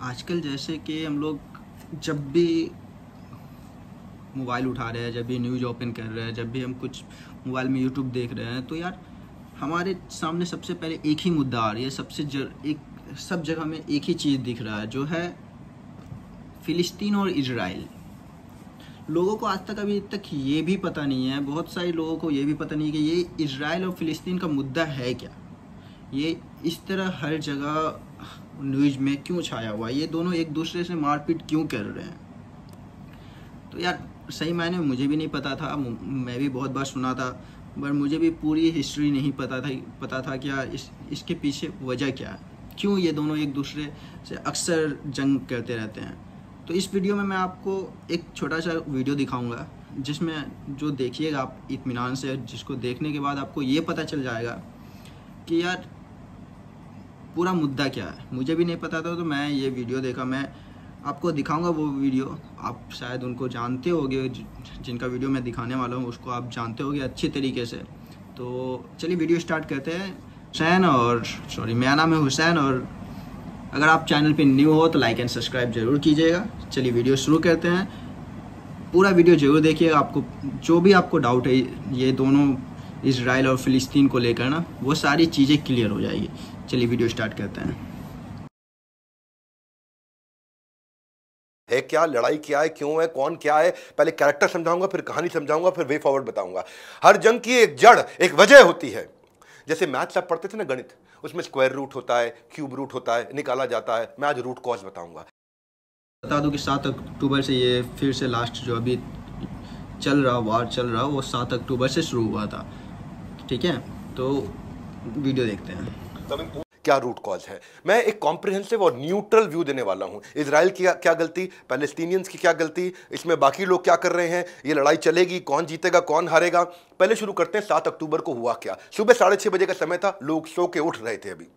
आजकल जैसे कि हम लोग जब भी मोबाइल उठा रहे हैं, जब भी न्यूज़ ओपन कर रहे हैं, जब भी हम कुछ मोबाइल में यूट्यूब देख रहे हैं, तो यार हमारे सामने सबसे पहले एक ही मुद्दा आ रही है। एक सब जगह में एक ही चीज़ दिख रहा है, जो है फ़िलिस्तीन और इजराइल। लोगों को आज तक अभी तक ये भी पता नहीं है, बहुत सारे लोगों को ये भी पता नहीं है कि ये इजराइल और फ़िलिस्तीन का मुद्दा है क्या। ये इस तरह हर जगह न्यूज़ में क्यों छाया हुआ है, ये दोनों एक दूसरे से मारपीट क्यों कर रहे हैं। तो यार सही मायने में मुझे भी नहीं पता था, मैं भी बहुत बार सुना था, पर मुझे भी पूरी हिस्ट्री नहीं पता था क्या इसके पीछे वजह क्या है, क्यों ये दोनों एक दूसरे से अक्सर जंग करते रहते हैं। तो इस वीडियो में मैं आपको एक छोटा सा वीडियो दिखाऊंगा, जिसमें जो देखिएगा आप इत्मीनान से, जिसको देखने के बाद आपको ये पता चल जाएगा कि यार पूरा मुद्दा क्या है। मुझे भी नहीं पता था, तो मैं ये वीडियो देखा, मैं आपको दिखाऊंगा वो वीडियो। आप शायद उनको जानते होगे, जिनका वीडियो मैं दिखाने वाला हूँ उसको आप जानते होगे अच्छी तरीके से। तो चलिए वीडियो स्टार्ट करते हैं। मेरा नाम है हुसैन, और अगर आप चैनल पे न्यू हो तो लाइक एंड सब्सक्राइब ज़रूर कीजिएगा। चलिए वीडियो शुरू करते हैं। पूरा वीडियो ज़रूर देखिएगा, आपको जो भी आपको डाउट है ये दोनों इजराइल और फ़िलिस्तीन को लेकर ना, वो सारी चीज़ें क्लियर हो जाएगी। चलिए वीडियो स्टार्ट करते हैं। है क्या, लड़ाई क्या है, क्यों है, कौन क्या है, पहले कैरेक्टर समझाऊंगा, फिर कहानी समझाऊंगा, फिर वे फॉरवर्ड बताऊंगा। हर जंग की एक जड़, एक वजह होती है। जैसे मैथ्स आप पढ़ते थे ना, गणित, उसमें स्क्वायर रूट होता है, क्यूब रूट होता है, निकाला जाता है। मैं आज रूट कॉज बताऊंगा। बता दूं कि 7 अक्टूबर से ये फिर से लास्ट जो अभी वार चल रहा वो 7 अक्टूबर से शुरू हुआ था। ठीक है, तो वीडियो देखते हैं। क्या रूट कॉज है। मैं एक कॉम्प्रिहेंसिव और न्यूट्रल व्यू देने वाला हूं। इजराइल की क्या गलती, पैलेस्टीनियंस की क्या गलती, इसमें बाकी लोग क्या कर रहे हैं, ये लड़ाई चलेगी, कौन जीतेगा, कौन हारेगा। पहले शुरू करते हैं 7 अक्टूबर को हुआ क्या। सुबह 6:30 बजे का समय था, लोग सो के उठ रहे थे अभी,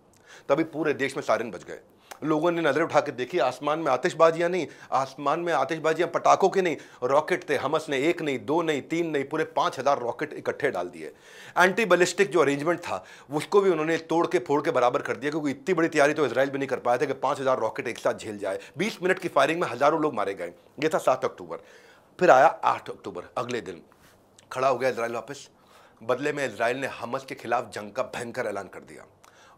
तभी पूरे देश में सायरन बज गए। लोगों ने नजरें उठा के देखी, आसमान में आतिशबाजियां नहीं, आसमान में आतिशबाजियां पटाखों के नहीं, रॉकेट थे। हमस ने 1 नहीं, 2 नहीं, 3 नहीं, पूरे 5000 रॉकेट इकट्ठे डाल दिए। एंटी बैलिस्टिक जो अरेंजमेंट था उसको भी उन्होंने तोड़ के फोड़ के बराबर कर दिया, क्योंकि इतनी बड़ी तैयारी तो इजराइल भी नहीं कर पाया था कि 5000 रॉकेट एक साथ झेल जाए। 20 मिनट की फायरिंग में हजारों लोग मारे गए। यह था 7 अक्टूबर। फिर आया 8 अक्टूबर, अगले दिन खड़ा हो गया इजराइल वापस। बदले में इजराइल ने हमस के खिलाफ जंग का भयंकर ऐलान कर दिया,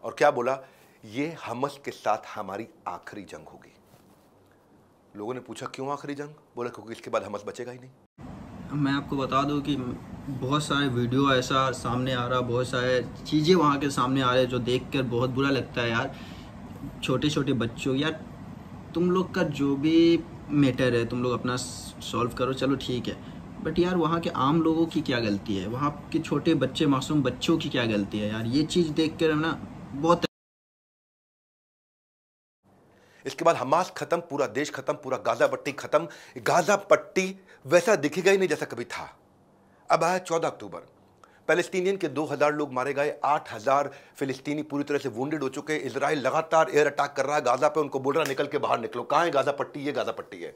और क्या बोला, ये हमस के साथ हमारी आखिरी जंग होगी। लोगों ने पूछा क्यों आखिरी जंग, बोला क्योंकि इसके बाद हमस बचेगा ही नहीं। मैं आपको बता दूं कि बहुत सारे वीडियो ऐसा सामने आ रहा, बहुत सारे चीज़ें वहाँ के सामने आ रहे जो देखकर बहुत बुरा लगता है यार। छोटे छोटे बच्चों, यार तुम लोग का जो भी मैटर है तुम लोग अपना सॉल्व करो, चलो ठीक है, बट यार वहाँ के आम लोगों की क्या गलती है, वहाँ के छोटे बच्चे, मासूम बच्चों की क्या गलती है यार। ये चीज़ देख कर ना बहुत। इसके बाद हमास खत्म, पूरा देश खत्म, पूरा गाजा पट्टी खत्म। गाजा पट्टी वैसा दिखेगा ही नहीं जैसा कभी था। अब आया 14 अक्टूबर। पैलेस्टीनियन के 2000 लोग मारे गए, 8000 फिलिस्तीनी पूरी तरह से वुंडेड हो चुके। इजराइल लगातार एयर अटैक कर रहा है गाजा पे, उनको बोल रहा है निकल के बाहर निकलो। कहां है गाजा पट्टी, ये गाजा पट्टी है,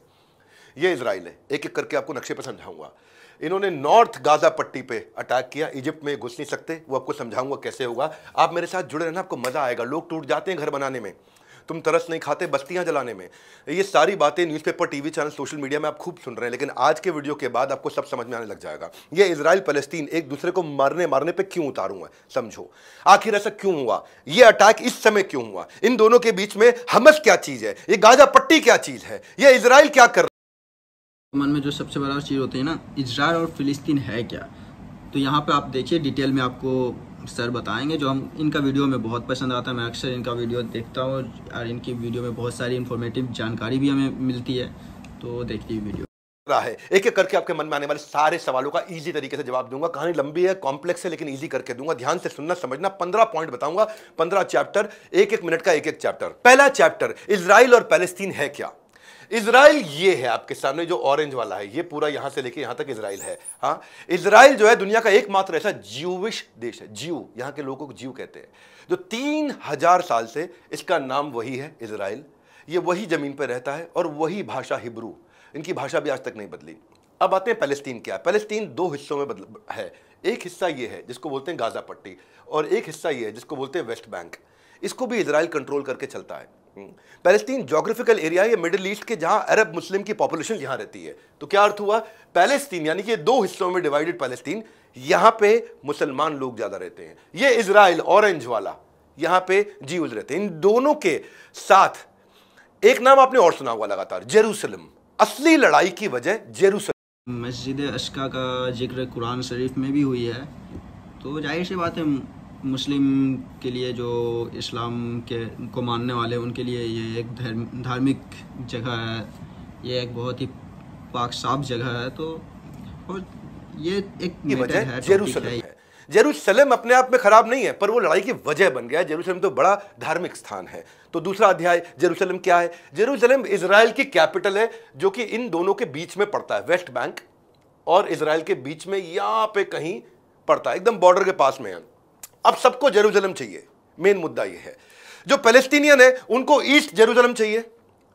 ये इजराइल है। एक एक करके आपको नक्शे पर समझाऊंगा। इन्होंने नॉर्थ गाजा पट्टी पे अटैक किया, इजिप्ट में घुस नहीं सकते, वो आपको समझाऊंगा कैसे होगा। आप मेरे साथ जुड़े रहना, आपको मजा आएगा। लोग टूट जाते हैं घर बनाने में, तुम तरस नहीं खाते बस्तियां जलाने में। ये सारी बातें newspaper, TV channel, social media में आप खूब सुन रहे हैं, लेकिन आज के वीडियो के बाद आपको सब समझ में आने लग जाएगा। ये इजराइल पैलेस्टीन एक दूसरे को मारने पे क्यों उतारू है, समझो आखिर ऐसा क्यों हुआ, ये अटैक इस समय क्यों हुआ, इन दोनों के बीच में हमस क्या चीज है, ये गाजा पट्टी क्या चीज है, ये इजराइल क्या कर। मन में जो सबसे बड़ा चीज़ होती है ना, इजराइल और फिलिस्तीन है क्या। तो यहाँ पे आप देखिए, डिटेल में आपको सर बताएंगे, जो हम इनका वीडियो में बहुत पसंद आता है। मैं अक्सर इनका वीडियो देखता हूँ और इनकी वीडियो में बहुत सारी इन्फॉर्मेटिव जानकारी भी हमें मिलती है, तो देखिए वीडियो। रहा है एक एक करके आपके मन में आने वाले सारे सवालों का इजी तरीके से जवाब दूंगा। कहानी लंबी है, कॉम्प्लेक्स है, लेकिन इजी करके दूंगा। ध्यान से सुनना, समझना। 15 पॉइंट बताऊंगा, 15 चैप्टर, एक एक मिनट का एक एक चैप्टर। पहला चैप्टर, इजराइल और पैलेस्टीन है क्या। इजराइल ये है आपके सामने, जो ऑरेंज वाला है, ये पूरा यहां से लेके यहां तक इजराइल है। हाँ, इजराइल जो है दुनिया का एकमात्र ऐसा ज्यूविश देश है। ज्यू, यहां के लोगों को ज्यू कहते हैं, जो 3000 साल से इसका नाम वही है इजराइल। ये वही जमीन पर रहता है और वही भाषा हिब्रू, इनकी भाषा भी आज तक नहीं बदली। अब आते हैं पैलेस्टीन क्या है। पैलेस्टीन 2 हिस्सों में है। एक हिस्सा ये है जिसको बोलते हैं गाजा पट्टी, और एक हिस्सा ये है जिसको बोलते हैं वेस्ट बैंक। इसको भी इजराइल कंट्रोल करके चलता है। पैलेस्टीन ज्योग्राफिकल एरिया है, ये मिडिल ईस्ट के जहां अरब मुस्लिम की पॉपुलेशन यहां रहती है। तो क्या अर्थ हुआ, पैलेस्टीन यानी कि 2 हिस्सों में डिवाइडेड पैलेस्टीन, यहां पे मुसलमान लोग ज्यादा रहते हैं। ये इजराइल ऑरेंज वाला, यहां पे जीव्स रहते हैं। इन दोनों के साथ एक नाम आपने और सुना होगा लगातार, जेरूसलम। असली लड़ाई की वजह जेरूसलम। मस्जिद अशका का जिक्र कुरान शरीफ में भी हुई है, तो जाहिर सी बात है मुस्लिम के लिए, जो इस्लाम के को मानने वाले उनके लिए ये एक धार्मिक जगह है, ये एक बहुत ही पाक साफ जगह है। तो और ये एक मैटर है, जेरूसलम है। जेरूसलम अपने आप में खराब नहीं है, पर वो लड़ाई की वजह बन गया है। जेरूसलम तो बड़ा धार्मिक स्थान है। तो दूसरा अध्याय, जेरूसलम क्या है? जेरूसलम इजराइल की कैपिटल है, जो कि इन दोनों के बीच में पड़ता है। वेस्ट बैंक और इजराइल के बीच में यहां पे कहीं पड़ता है, एकदम बॉर्डर के पास में है। अब सबको जेरूसलम चाहिए, मेन मुद्दा यह है। जो पैलेस्टीनियन है उनको ईस्ट जेरूसलम चाहिए।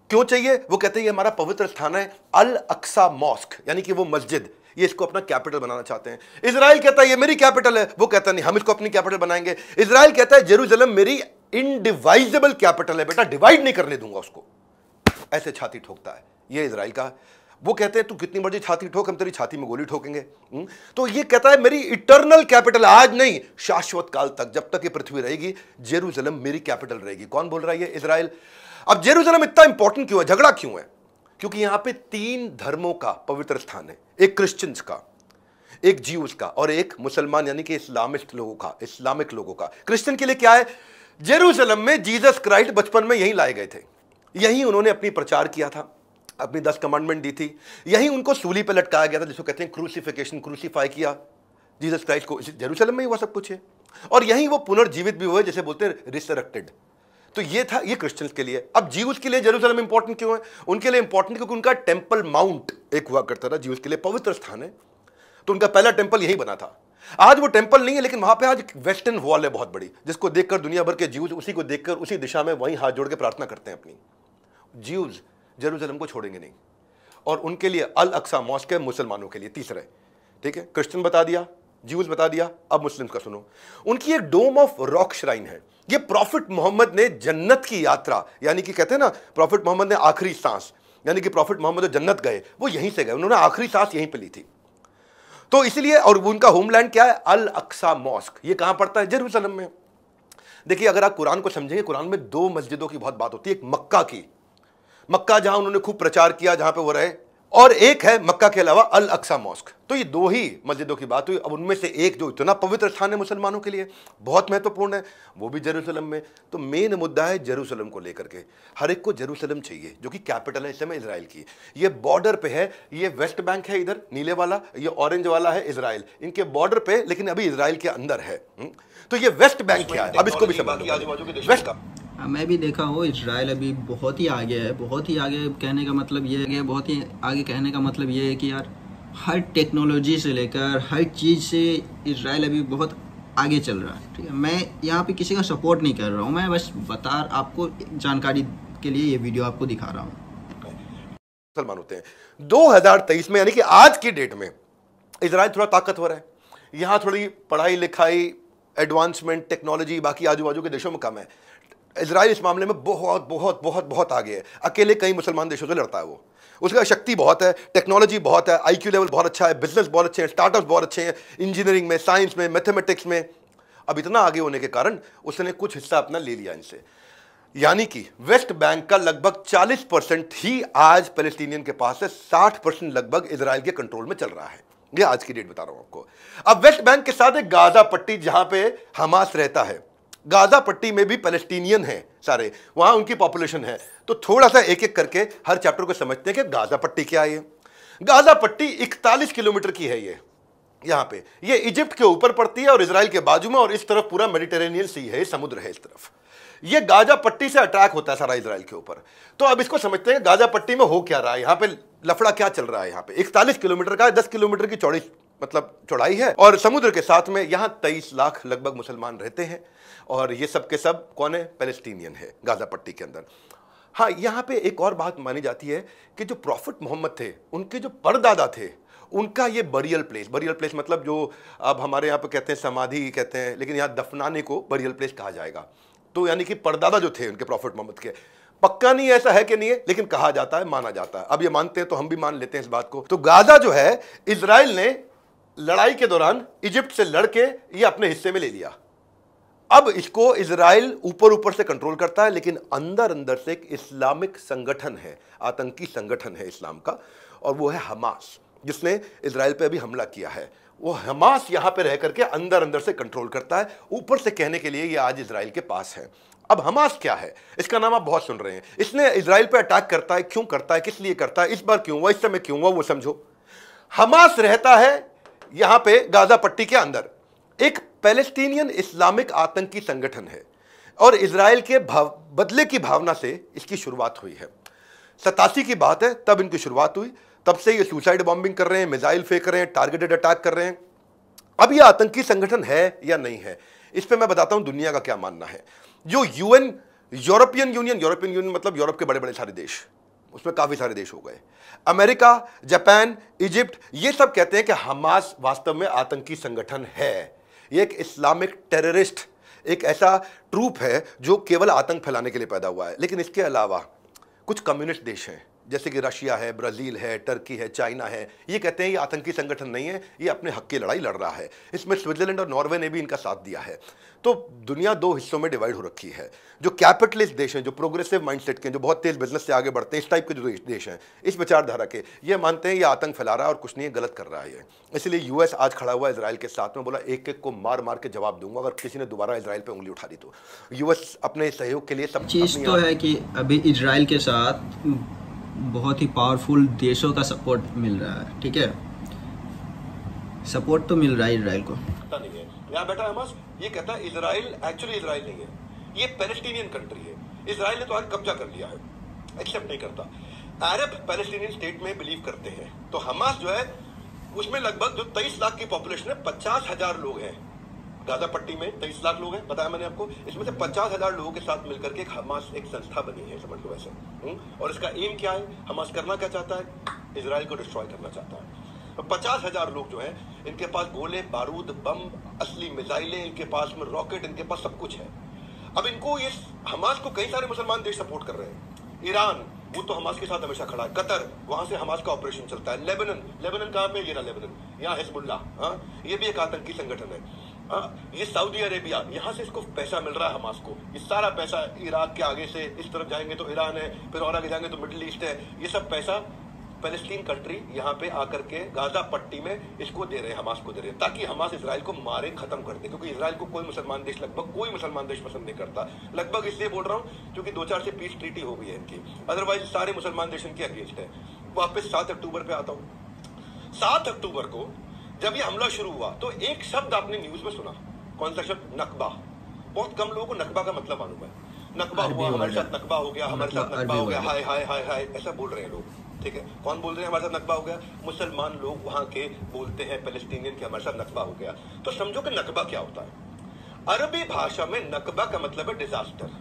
क्यों चाहिए? वो कहते हैं ये हमारा पवित्र स्थान है, अल अक्सा मॉस्क, यानी कि वो मस्जिद, ये इसको अपना कैपिटल बनाना चाहते हैं। इजराइल कहता है ये मेरी कैपिटल है, वो कहता है नहीं हम इसको अपनी कैपिटल बनाएंगे। इजराइल कहता है जेरूसलम मेरी इनडिवाइजेबल कैपिटल है, बेटा डिवाइड नहीं करने दूंगा उसको। ऐसे छाती ठोकता है ये इजराइल का। वो कहते हैं तू कितनी मर्जी छाती ठोक, हम तेरी छाती में गोली ठोकेंगे। तो ये कहता है मेरी इटर्नल कैपिटल, आज नहीं शाश्वत काल तक, जब तक ये पृथ्वी रहेगी जेरूसलम मेरी कैपिटल रहेगी। कौन बोल रहा है? ये इजराइल। अब जेरूसलम इतना इंपॉर्टेंट क्यों है, झगड़ा क्यों है? क्योंकि यहां पे 3 धर्मों का पवित्र स्थान है, एक क्रिश्चियंस का, एक जीव्स का और एक मुसलमान यानी कि इस्लामिस्ट लोगों का, इस्लामिक लोगों का। क्रिश्चियन के लिए क्या है? जेरूसलम में जीसस क्राइस्ट बचपन में यहीं लाए गए थे, यहीं उन्होंने अपनी प्रचार किया था, अपनी 10 कमांडमेंट दी थी, यहीं उनको सूली पर लटकाया गया था, जिसको कहते हैं क्रूसिफिकेशन, क्रूसीफाई किया जीसस क्राइस्ट को। जेरूसलम में ही हुआ सब कुछ है, और यहीं वो पुनर्जीवित भी हुए, जैसे बोलते हैं रिसरेक्टेड। तो ये था ये क्रिश्चियंस के लिए। अब जीव्स के लिए जेरूसलम इंपॉर्टेंट क्यों है? उनके लिए इंपॉर्टेंट क्योंकि उनका टेंपल माउंट एक हुआ करता था, जीव्स के लिए पवित्र स्थान है। तो उनका पहला टेंपल यहीं बना था। आज वो टेंपल नहीं है, लेकिन वहां पे आज वेस्टर्न वॉल है बहुत बड़ी, जिसको देखकर दुनिया भर के जीव्स उसी को देखकर उसी दिशा में वहीं हाथ जोड़ के प्रार्थना करते हैं अपनी। जीव्स जेरूसलम को छोड़ेंगे नहीं, और उनके लिए अल अक्सा मॉस्क है मुसलमानों के लिए। तीसरा, ठीक है, क्रिश्चियन बता दिया, ज्यूज बता दिया, अब मुस्लिम्स का सुनो। उनकी एक डोम ऑफ रॉक श्राइन है। ये प्रॉफिट मोहम्मद ने जन्नत की यात्रा, यानी कि कहते हैं ना प्रॉफिट मोहम्मद ने आखिरी सांस, यानी कि प्रॉफिट मोहम्मद जो जन्नत गए वो यहीं से गए, उन्होंने आखिरी सांस यहीं पे ली थी। तो इसलिए, और उनका होमलैंड क्या है? अल अक्सा मॉस्क। ये कहां पड़ता है? जेरूसलम में। देखिए, अगर आप कुरान को समझेंगे, कुरान में 2 मस्जिदों की बहुत बात होती है। एक मक्का की, मक्का जहां उन्होंने खूब प्रचार किया, जहां पे वो रहे, और एक है मक्का के अलावा अल अक्सा मॉस्क। तो ये 2 ही मस्जिदों की बात हुई। अब उनमें से एक जो इतना पवित्र स्थान है मुसलमानों के लिए, बहुत महत्वपूर्ण है, वो भी जेरूसलम में। तो मेन मुद्दा है जेरूसलम को लेकर के। हर एक को जेरूसलम चाहिए, जो कि कैपिटल है इस समय इजराइल की। ये बॉर्डर पे है, ये वेस्ट बैंक है इधर नीले वाला, ये ऑरेंज वाला है इजराइल, इनके बॉर्डर पे, लेकिन अभी इजराइल के अंदर है। तो ये वेस्ट बैंक क्या है, अब इसको भी समझ लो। वेस्ट का मैं भी देखा हूँ, इजराइल अभी बहुत ही आगे है, बहुत ही आगे। कहने का मतलब ये है, बहुत ही आगे कहने का मतलब ये है कि यार हर टेक्नोलॉजी से लेकर हर चीज़ से इजराइल अभी बहुत आगे चल रहा है। ठीक है, मैं यहाँ पे किसी का सपोर्ट नहीं कर रहा हूँ, मैं बस आपको जानकारी के लिए ये वीडियो आपको दिखा रहा हूँ। मुसलमान होते हैं 2023 में, यानी कि आज की डेट में इजराइल थोड़ा ताकतवर है। यहाँ थोड़ी पढ़ाई लिखाई, एडवांसमेंट, टेक्नोलॉजी बाकी आजू बाजू के देशों में कम है। इजराइल इस मामले में बहुत बहुत बहुत बहुत आगे है, अकेले कई मुसलमान देशों से लड़ता है वो। उसका शक्ति बहुत है, टेक्नोलॉजी बहुत है, आईक्यू लेवल बहुत अच्छा है, बिजनेस बहुत अच्छे हैं, स्टार्टअप्स बहुत अच्छे हैं, इंजीनियरिंग में, साइंस में, मैथमेटिक्स में। अब इतना आगे होने के कारण उसने कुछ हिस्सा अपना ले लिया इनसे, यानी कि वेस्ट बैंक का लगभग 40% ही आज पैलेस्टीनियन के पास है, 60% लगभग इजराइल के कंट्रोल में चल रहा है। ये आज की डेट बता रहा हूं आपको। अब वेस्ट बैंक के साथ एक गाजा पट्टी, जहां पे हमास रहता है, गाजा पट्टी में भी पैलेस्टीनियन है सारे, वहां उनकी पॉपुलेशन है। तो थोड़ा सा एक एक करके हर चैप्टर को समझते हैं कि गाजा पट्टी क्या है। गाजा पट्टी 41 किलोमीटर की है। ये यहां पे ये इजिप्ट के ऊपर पड़ती है और इजराइल के बाजू में, और इस तरफ पूरा मेडिटेरेनियन सी है, समुद्र है इस तरफ। ये गाजा पट्टी से अटैक होता है सारा इजराइल के ऊपर। तो अब इसको समझते हैं गाजा पट्टी में हो क्या रहा है, यहां पे लफड़ा क्या चल रहा है। यहां पे 41 किलोमीटर का 10 किलोमीटर की चौड़ी मतलब चौड़ाई है, और समुद्र के साथ में यहां 23 लाख लगभग मुसलमान रहते हैं, और ये सब के सब कौन है? पैलेस्टीनियन है गाजा पट्टी के अंदर। हाँ, यहां पे एक और बात मानी जाती है कि जो प्रॉफिट मोहम्मद थे, उनके जो परदादा थे, उनका ये बरियल प्लेस मतलब जो अब हमारे यहाँ पे कहते हैं समाधि कहते हैं, लेकिन यहाँ दफनाने को बरियल प्लेस कहा जाएगा। तो यानी कि परदादा जो थे उनके प्रॉफिट मोहम्मद के, पक्का नहीं ऐसा है कि नहीं है, लेकिन कहा जाता है, माना जाता है। अब ये मानते हैं तो हम भी मान लेते हैं इस बात को। तो गाजा जो है, इजराइल ने लड़ाई के दौरान इजिप्ट से लड़के ये अपने हिस्से में ले लिया। अब इसको इजराइल ऊपर ऊपर से कंट्रोल करता है, लेकिन अंदर अंदर से एक इस्लामिक संगठन है, आतंकी संगठन है इस्लाम का, और वो है हमास, जिसने इजराइल पे अभी हमला किया है। वो हमास यहां पे रह करके अंदर अंदर से कंट्रोल करता है, ऊपर से कहने के लिए ये आज इजराइल के पास है। अब हमास क्या है, इसका नाम आप बहुत सुन रहे हैं। इसने इजराइल पे अटैक करता है, क्यों करता है, किस लिए करता है, इस बार क्यों हुआ, इस समय क्यों हुआ, वो समझो। हमास रहता है यहां पे गाजा पट्टी के अंदर, एक पैलेस्टीनियन इस्लामिक आतंकी संगठन है, और इजराइल के बदले की भावना से इसकी शुरुआत हुई है। 87 की बात है, तब इनकी शुरुआत हुई। तब से ये सुसाइड बॉम्बिंग कर रहे हैं, मिसाइल फेंक रहे हैं, टारगेटेड अटैक कर रहे हैं। अब ये आतंकी संगठन है या नहीं है, इस पे मैं बताता हूं दुनिया का क्या मानना है। जो यूएन, यूरोपियन यूनियन मतलब यूरोप के बड़े बड़े सारे देश, उसमें काफी सारे देश हो गए, अमेरिका, जापान, इजिप्ट, ये सब कहते हैं कि हमास वास्तव में आतंकी संगठन है। ये एक इस्लामिक टेररिस्ट, एक ऐसा ट्रूप है जो केवल आतंक फैलाने के लिए पैदा हुआ है। लेकिन इसके अलावा कुछ कम्युनिस्ट देश हैं, जैसे कि रशिया है, ब्राजील है, टर्की है, चाइना है, ये कहते हैं ये आतंकी संगठन नहीं है, ये अपने हक की लड़ाई लड़ रहा है। इसमें स्विट्जरलैंड और नॉर्वे ने भी इनका साथ दिया है। तो दुनिया दो हिस्सों में डिवाइड हो रखी है। जो कैपिटलिस्ट देश हैं, जो प्रोग्रेसिव माइंडसेट के, जो बहुत तेज बिजनेस से आगे बढ़ते हैं, इस टाइप के जो देश हैं, इस विचारधारा के, ये मानते हैं ये आतंक फैला रहा है और कुछ नहीं है, गलत कर रहा है ये। इसलिए यूएस आज खड़ा हुआ इजराइल के साथ में, बोला एक एक को मार मार के जवाब दूंगा अगर किसी ने दोबारा इजराइल पे उंगली उठा दी तो। यूएस अपने सहयोग के लिए सब चीज़ तो है कि अभी इजराइल के साथ बहुत ही पावरफुल देशों का सपोर्ट मिल रहा है, ठीक है, सपोर्ट तो मिल रहा है इजराइल को। नहीं है यहाँ बैठा हमास, ये कहता है इजराइल एक्चुअली इजराइल नहीं है, ये पैलेस्टीनियन कंट्री है। इजराइल ने तो आज कब्जा कर लिया है, एक्सेप्ट नहीं करता। अरब पैलेस्टीनियन स्टेट में बिलीव करते हैं। तो हमास जो है उसमें लगभग जो 23 लाख की पॉपुलेशन है, 50,000 लोग हैं। गाजा पट्टी में 23 लाख लोग हैं, बताया मैंने आपको। इसमें से 50,000 लोगों के साथ मिलकर के एक हमास एक संस्था बनी है, समझ लो ऐसे। और इसका एम क्या है, हमास करना क्या चाहता है, इजराइल को डिस्ट्रॉय करना चाहता है। तो 50,000 लोग जो हैं, इनके पास गोले बारूद, बम, असली मिसाइलें, इनके पास में रॉकेट, इनके पास सब कुछ है। अब इनको ये हमास को कई सारे मुसलमान देश सपोर्ट कर रहे हैं। ईरान, वो तो हमास के साथ हमेशा खड़ा है। कतर, वहां से हमास का ऑपरेशन चलता है। लेबनान कहां पे, ये ना लेबनान, यहाँ हिजबुल्लाह, हाँ, ये भी एक आतंकी संगठन है। ये सऊदी अरेबिया, यहां से इसको पैसा मिल रहा है हमास को। ये सारा पैसा इराक के आगे से इस तरफ जाएंगे तो ईरान है, फिर और आगे जाएंगे तो मिडिल ईस्ट है। ये सब पैसा पैलेस्टीन कंट्री यहाँ पे आकर के गाजा पट्टी में इसको दे रहे हैं, हमास को दे रहे हैं, ताकि हमास इजराइल को मारे, खत्म कर दे। क्योंकि इजराइल को कोई मुसलमान देश, लगभग कोई मुसलमान देश पसंद नहीं करता। लगभग इसलिए बोल रहा हूँ क्योंकि 2-4 से पीस ट्रीटी हो गई है इनकी, अदरवाइज सारे मुसलमान देश इनके अगेंस्ट है। वापस 7 अक्टूबर पे आता हूँ। 7 अक्टूबर को जब ये हमला शुरू हुआ तो एक शब्द आपने न्यूज में सुना, कौन सा शब्द, नकबा। बहुत कम लोगों को नकबा का मतलब मालूम है। नकबा हुआ, हमारे साथ नकबा हो गया, हमारे साथ नकबा हो गया, हाय हाय हाय हाय, ऐसा बोल रहे हैं लोग, ठीक है। कौन बोल रहे हैं हमारे साथ नकबा हो गया, मुसलमान लोग वहां के बोलते हैं पैलेस्टीनियन के हमारे साथ नकबा हो गया। तो समझो कि नकबा क्या होता है। अरबी भाषा में नकबा का मतलब है डिजास्टर।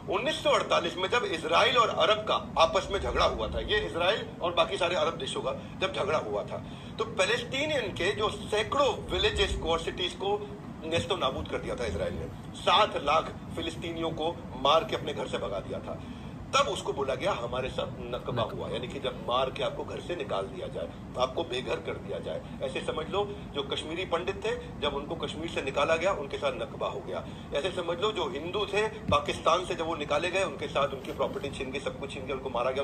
1948 में जब इजराइल और अरब का आपस में झगड़ा हुआ था, ये इजराइल और बाकी सारे अरब देशों का जब झगड़ा हुआ था, तो पैलेस्टीनियन के जो सैकड़ों विलेजेस को और सिटीज को नेस्तो नाबूद कर दिया था इजराइल ने। 7 लाख फिलिस्तीनियों को मार के अपने घर से भगा दिया था। तब उसको बोला गया हमारे साथ नकबा हुआ, यानी कि जब मार के आपको घर से निकाल दिया जाए, आपको बेघर कर दिया जाए। ऐसे समझ लो जो कश्मीरी पंडित थे, जब उनको कश्मीर से निकाला गया, उनके साथ नकबा हो गया। ऐसे समझ लो जो हिंदू थे पाकिस्तान से, जब वो निकाले गए, उनके साथ उनकी प्रॉपर्टी छीन गई, सब कुछ छीन गया, उनको मारा गया।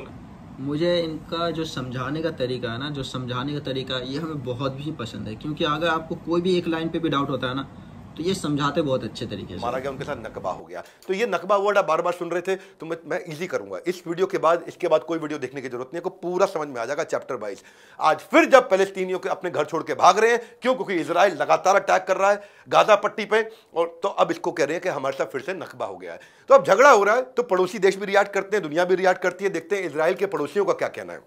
मुझे इनका जो समझाने का तरीका है ना, जो समझाने का तरीका, ये हमें बहुत भी पसंद है। क्योंकि अगर आपको कोई भी एक लाइन पे भी डाउट होता है ना, तो ये समझाते बहुत अच्छे तरीके से। मारा गया, उनके साथ नकबा हो गया। तो ये नकबा वर्ड आप बार बार सुन रहे थे, तो मैं इजी करूंगा इस वीडियो के बाद, इसके बाद कोई वीडियो देखने की जरूरत नहीं है, को पूरा समझ में आ जाएगा चैप्टर वाइज। आज फिर जब पैलेस्टीनियों के अपने घर छोड़ के भाग रहे हैं, क्यों, क्योंकि इजराइल लगातार अटैक कर रहा है गाजा पट्टी पे, और तो अब इसको कह रहे हैं कि हमारे साथ फिर से नकबा हो गया है। तो अब झगड़ा हो रहा है, तो पड़ोसी देश भी रिएक्ट करते हैं, दुनिया भी रिएक्ट करती है। देखते हैं इजराइल के पड़ोसियों का क्या कहना है,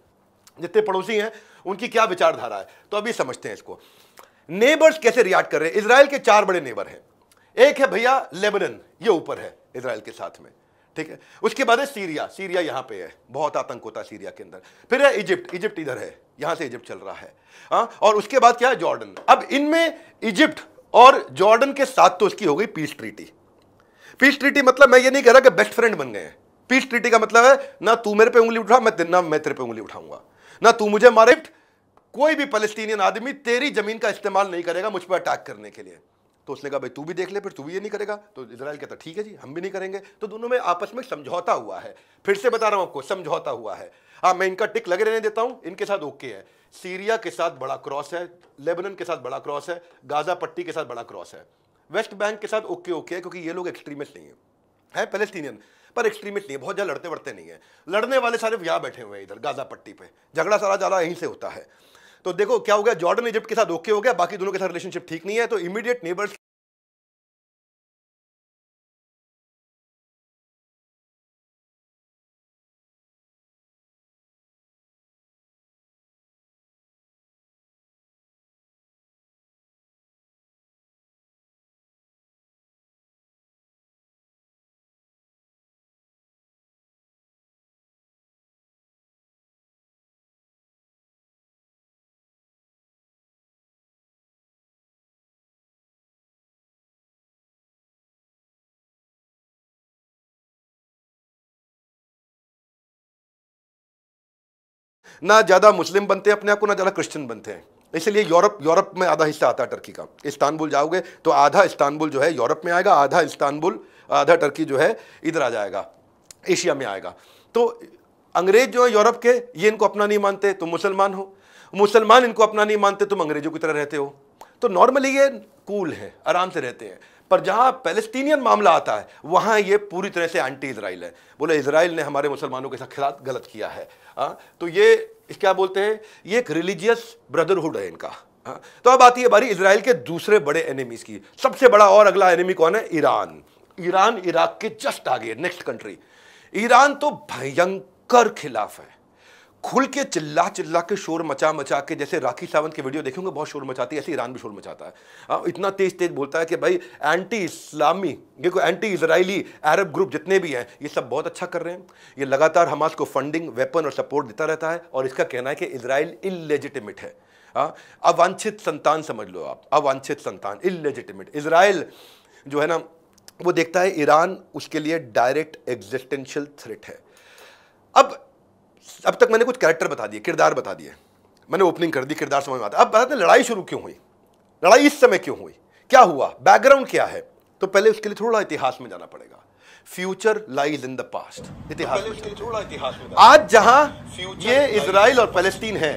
जितने पड़ोसी हैं उनकी क्या विचारधारा है। तो अभी समझते हैं इसको, नेबर्स कैसे रिएक्ट कर रहे हैं। इजराइल के 4 बड़े नेबर हैं। एक है भैया लेबनान, ये ऊपर है इजराइल के साथ में, ठीक है। उसके बाद है सीरिया, सीरिया यहां पे है, बहुत आतंक होता है सीरिया के अंदर। फिर है इजिप्ट, इजिप्ट इधर है, यहां से इजिप्ट चल रहा है, हाँ। और उसके बाद क्या है, जॉर्डन। अब इनमें इजिप्ट और जॉर्डन के साथ तो उसकी हो गई पीस ट्रीटी। पीस ट्रीटी मतलब मैं ये नहीं कह रहा कि बेस्ट फ्रेंड बन गए हैं। पीस ट्रीटी का मतलब है ना तू मेरे पे उंगली उठा, मैं तेरे पे उंगली उठाऊंगा, ना तू मुझे मारे। कोई भी फलस्तीनियन आदमी तेरी जमीन का इस्तेमाल नहीं करेगा मुझ पर अटैक करने के लिए। तो उसने कहा भाई तू भी देख ले, फिर तू भी ये नहीं करेगा। तो इजराइल कहता ठीक है जी, हम भी नहीं करेंगे। तो दोनों में आपस में समझौता हुआ है। फिर से बता रहा हूं आपको, समझौता हुआ है। हाँ, मैं इनका टिक लगे रहने देता हूं, इनके साथ ओके है। सीरिया के साथ बड़ा क्रॉस है, लेबनान के साथ बड़ा क्रॉस है, गाजा पट्टी के साथ बड़ा क्रॉस है, वेस्ट बैंक के साथ ओके ओके है, क्योंकि ये लोग एक्सट्रीमिस्ट नहीं है पैलेस्टीनियन, पर एक्सट्रीमिस्ट नहीं है, बहुत ज्यादा लड़ते वड़ते नहीं है। लड़ने वाले सारे यहाँ बैठे हुए हैं इधर गाजा पट्टी पे, झगड़ा सारा ज्यादा यहीं से होता है। तो देखो क्या हो गया, जॉर्डन इजिप्ट के साथ ओके हो गया, बाकी दोनों के साथ रिलेशनशिप ठीक नहीं है। तो इमीडिएट नेबर्स ना ज्यादा मुस्लिम बनते हैं अपने आप को, ना ज्यादा क्रिश्चियन बनते हैं। इसलिए यूरोप में आधा हिस्सा आता है टर्की का। इस्तांबुल जाओगे तो आधा इस्तांबुल जो है यूरोप में आएगा, आधा टर्की जो है इधर आ जाएगा, एशिया में आएगा। तो अंग्रेज जो है यूरोप के, ये इनको अपना नहीं मानते, तुम मुसलमान हो। मुसलमान इनको अपना नहीं मानते, तुम अंग्रेजों की तरह रहते हो। तो नॉर्मली ये कूल है, आराम से रहते हैं। पर जहां पैलेस्टीनियन मामला आता है वहां ये पूरी तरह से एंटी इजराइल है। बोले इजराइल ने हमारे मुसलमानों के साथ खिलाफ गलत किया है। तो ये क्या बोलते हैं, ये एक रिलीजियस ब्रदरहुड है इनका। तो अब आती है बारी इजराइल के दूसरे बड़े एनिमीज की। सबसे बड़ा और अगला एनिमी कौन है? ईरान। ईरान इराक के जस्ट आगे, नेक्स्ट कंट्री। ईरान तो भयंकर खिलाफ है, खुल के चिल्ला चिल्ला के शोर मचा मचा के, जैसे राखी सावंत की वीडियो देखेंगे बहुत शोर मचाती है, ऐसे ईरान भी शोर मचाता है। इतना तेज तेज बोलता है कि भाई एंटी इस्लामी, ये कोई एंटी इजराइली अरब ग्रुप जितने भी हैं ये सब बहुत अच्छा कर रहे हैं। ये लगातार हमास को फंडिंग, वेपन और सपोर्ट देता रहता है। और इसका कहना है कि इजराइल इलेजिटिमेट है, अवांछित संतान समझ लो आप, अवांछित संतान, इलेजिटिमेट। इजराइल जो है ना वो देखता है ईरान उसके लिए डायरेक्ट एग्जिस्टेंशियल थ्रेट है। अब तक मैंने कुछ कैरेक्टर बता दिए, किरदार बता दिए, मैंने ओपनिंग कर दी, किरदार समझ में आता है। अब बताते हैं लड़ाई शुरू क्यों हुई, लड़ाई इस समय क्यों हुई, क्या हुआ, बैकग्राउंड क्या है। तो पहले उसके लिए थोड़ा इतिहास में जाना पड़ेगा। Future lies in the past. इतिहास में थोड़ा इतिहास में। आज जहां ये इजराइल और पैलेस्टीन है,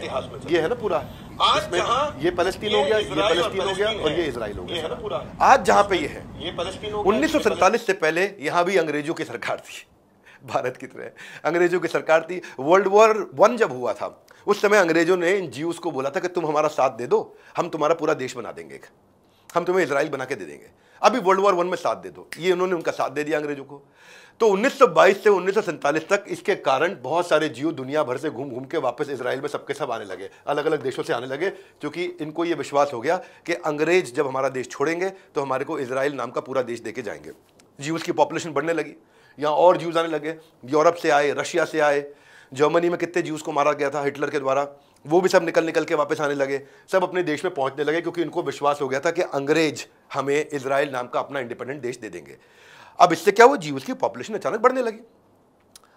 ये है ना पूरा, आज जहां ये पैलेस्टीन हो गया, ये पैलेस्टीन हो गया और ये इजराइल हो गया, पूरा आज जहां पे ये है, ये पैलेस्टीन हो गया। 1947 से पहले यहां भी अंग्रेजों की सरकार थी, भारत की तरह अंग्रेजों की सरकार थी। वर्ल्ड वॉर 1 जब हुआ था उस समय अंग्रेजों ने इन ज्यूज को बोला था कि तुम हमारा साथ दे दो, हम तुम्हारा पूरा देश बना देंगे, हम तुम्हें इजराइल बना के दे देंगे, अभी वर्ल्ड वॉर 1 में साथ दे दो। ये उन्होंने उनका साथ दे दिया अंग्रेजों को। तो 1922 से 1947 तक इसके कारण बहुत सारे ज्यू दुनिया भर से घूम घूम के वापस इजराइल में सबके सब आने लगे, अलग अलग देशों से आने लगे, क्योंकि इनको ये विश्वास हो गया कि अंग्रेज जब हमारा देश छोड़ेंगे तो हमारे को इजराइल नाम का पूरा देश देके जाएंगे। ज्यूज की पॉपुलेशन बढ़ने लगी, यहाँ और ज्यूज आने लगे, यूरोप से आए, रशिया से आए, जर्मनी में कितने ज्यूज को मारा गया था हिटलर के द्वारा, वो भी सब निकल निकल के वापस आने लगे, सब अपने देश में पहुंचने लगे, क्योंकि इनको विश्वास हो गया था कि अंग्रेज हमें इजराइल नाम का अपना इंडिपेंडेंट देश दे देंगे। अब इससे क्या हुआ, ज्यूज की पॉपुलेशन अचानक बढ़ने लगी।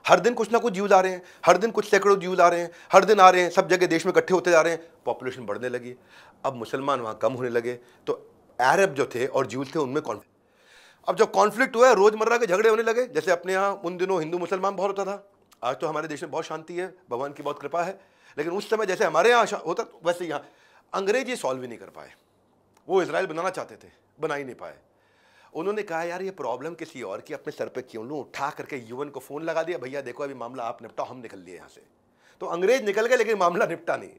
हर दिन कुछ ना कुछ ज्यूज आ रहे हैं, हर दिन कुछ सैकड़ों ज्यूज आ रहे हैं, हर दिन आ रहे हैं, सब जगह देश में इकट्ठे होते जा रहे हैं, पॉपुलेशन बढ़ने लगी। अब मुसलमान वहाँ कम होने लगे, तो अरब जो थे और ज्यूज थे उनमें कॉन्फ्लिक्ट। अब जब कॉन्फ्लिक्ट हुआ, रोजमर्रा के झगड़े होने लगे, जैसे अपने यहाँ उन दिनों हिंदू मुसलमान बहुत होता था। आज तो हमारे देश में बहुत शांति है, भगवान की बहुत कृपा है, लेकिन उस समय जैसे हमारे यहाँ होता वैसे यहाँ अंग्रेज ये सॉल्व ही नहीं कर पाए। वो इजराइल बनाना चाहते थे, बना ही नहीं पाए। उन्होंने कहा यार ये प्रॉब्लम किसी और की अपने सर पे क्यों लूं, उठा करके यूएन को फोन लगा दिया, भैया देखो अभी मामला आप निपटाओ, हम निकल लिए यहाँ से। तो अंग्रेज निकल गए लेकिन मामला निपटा नहीं।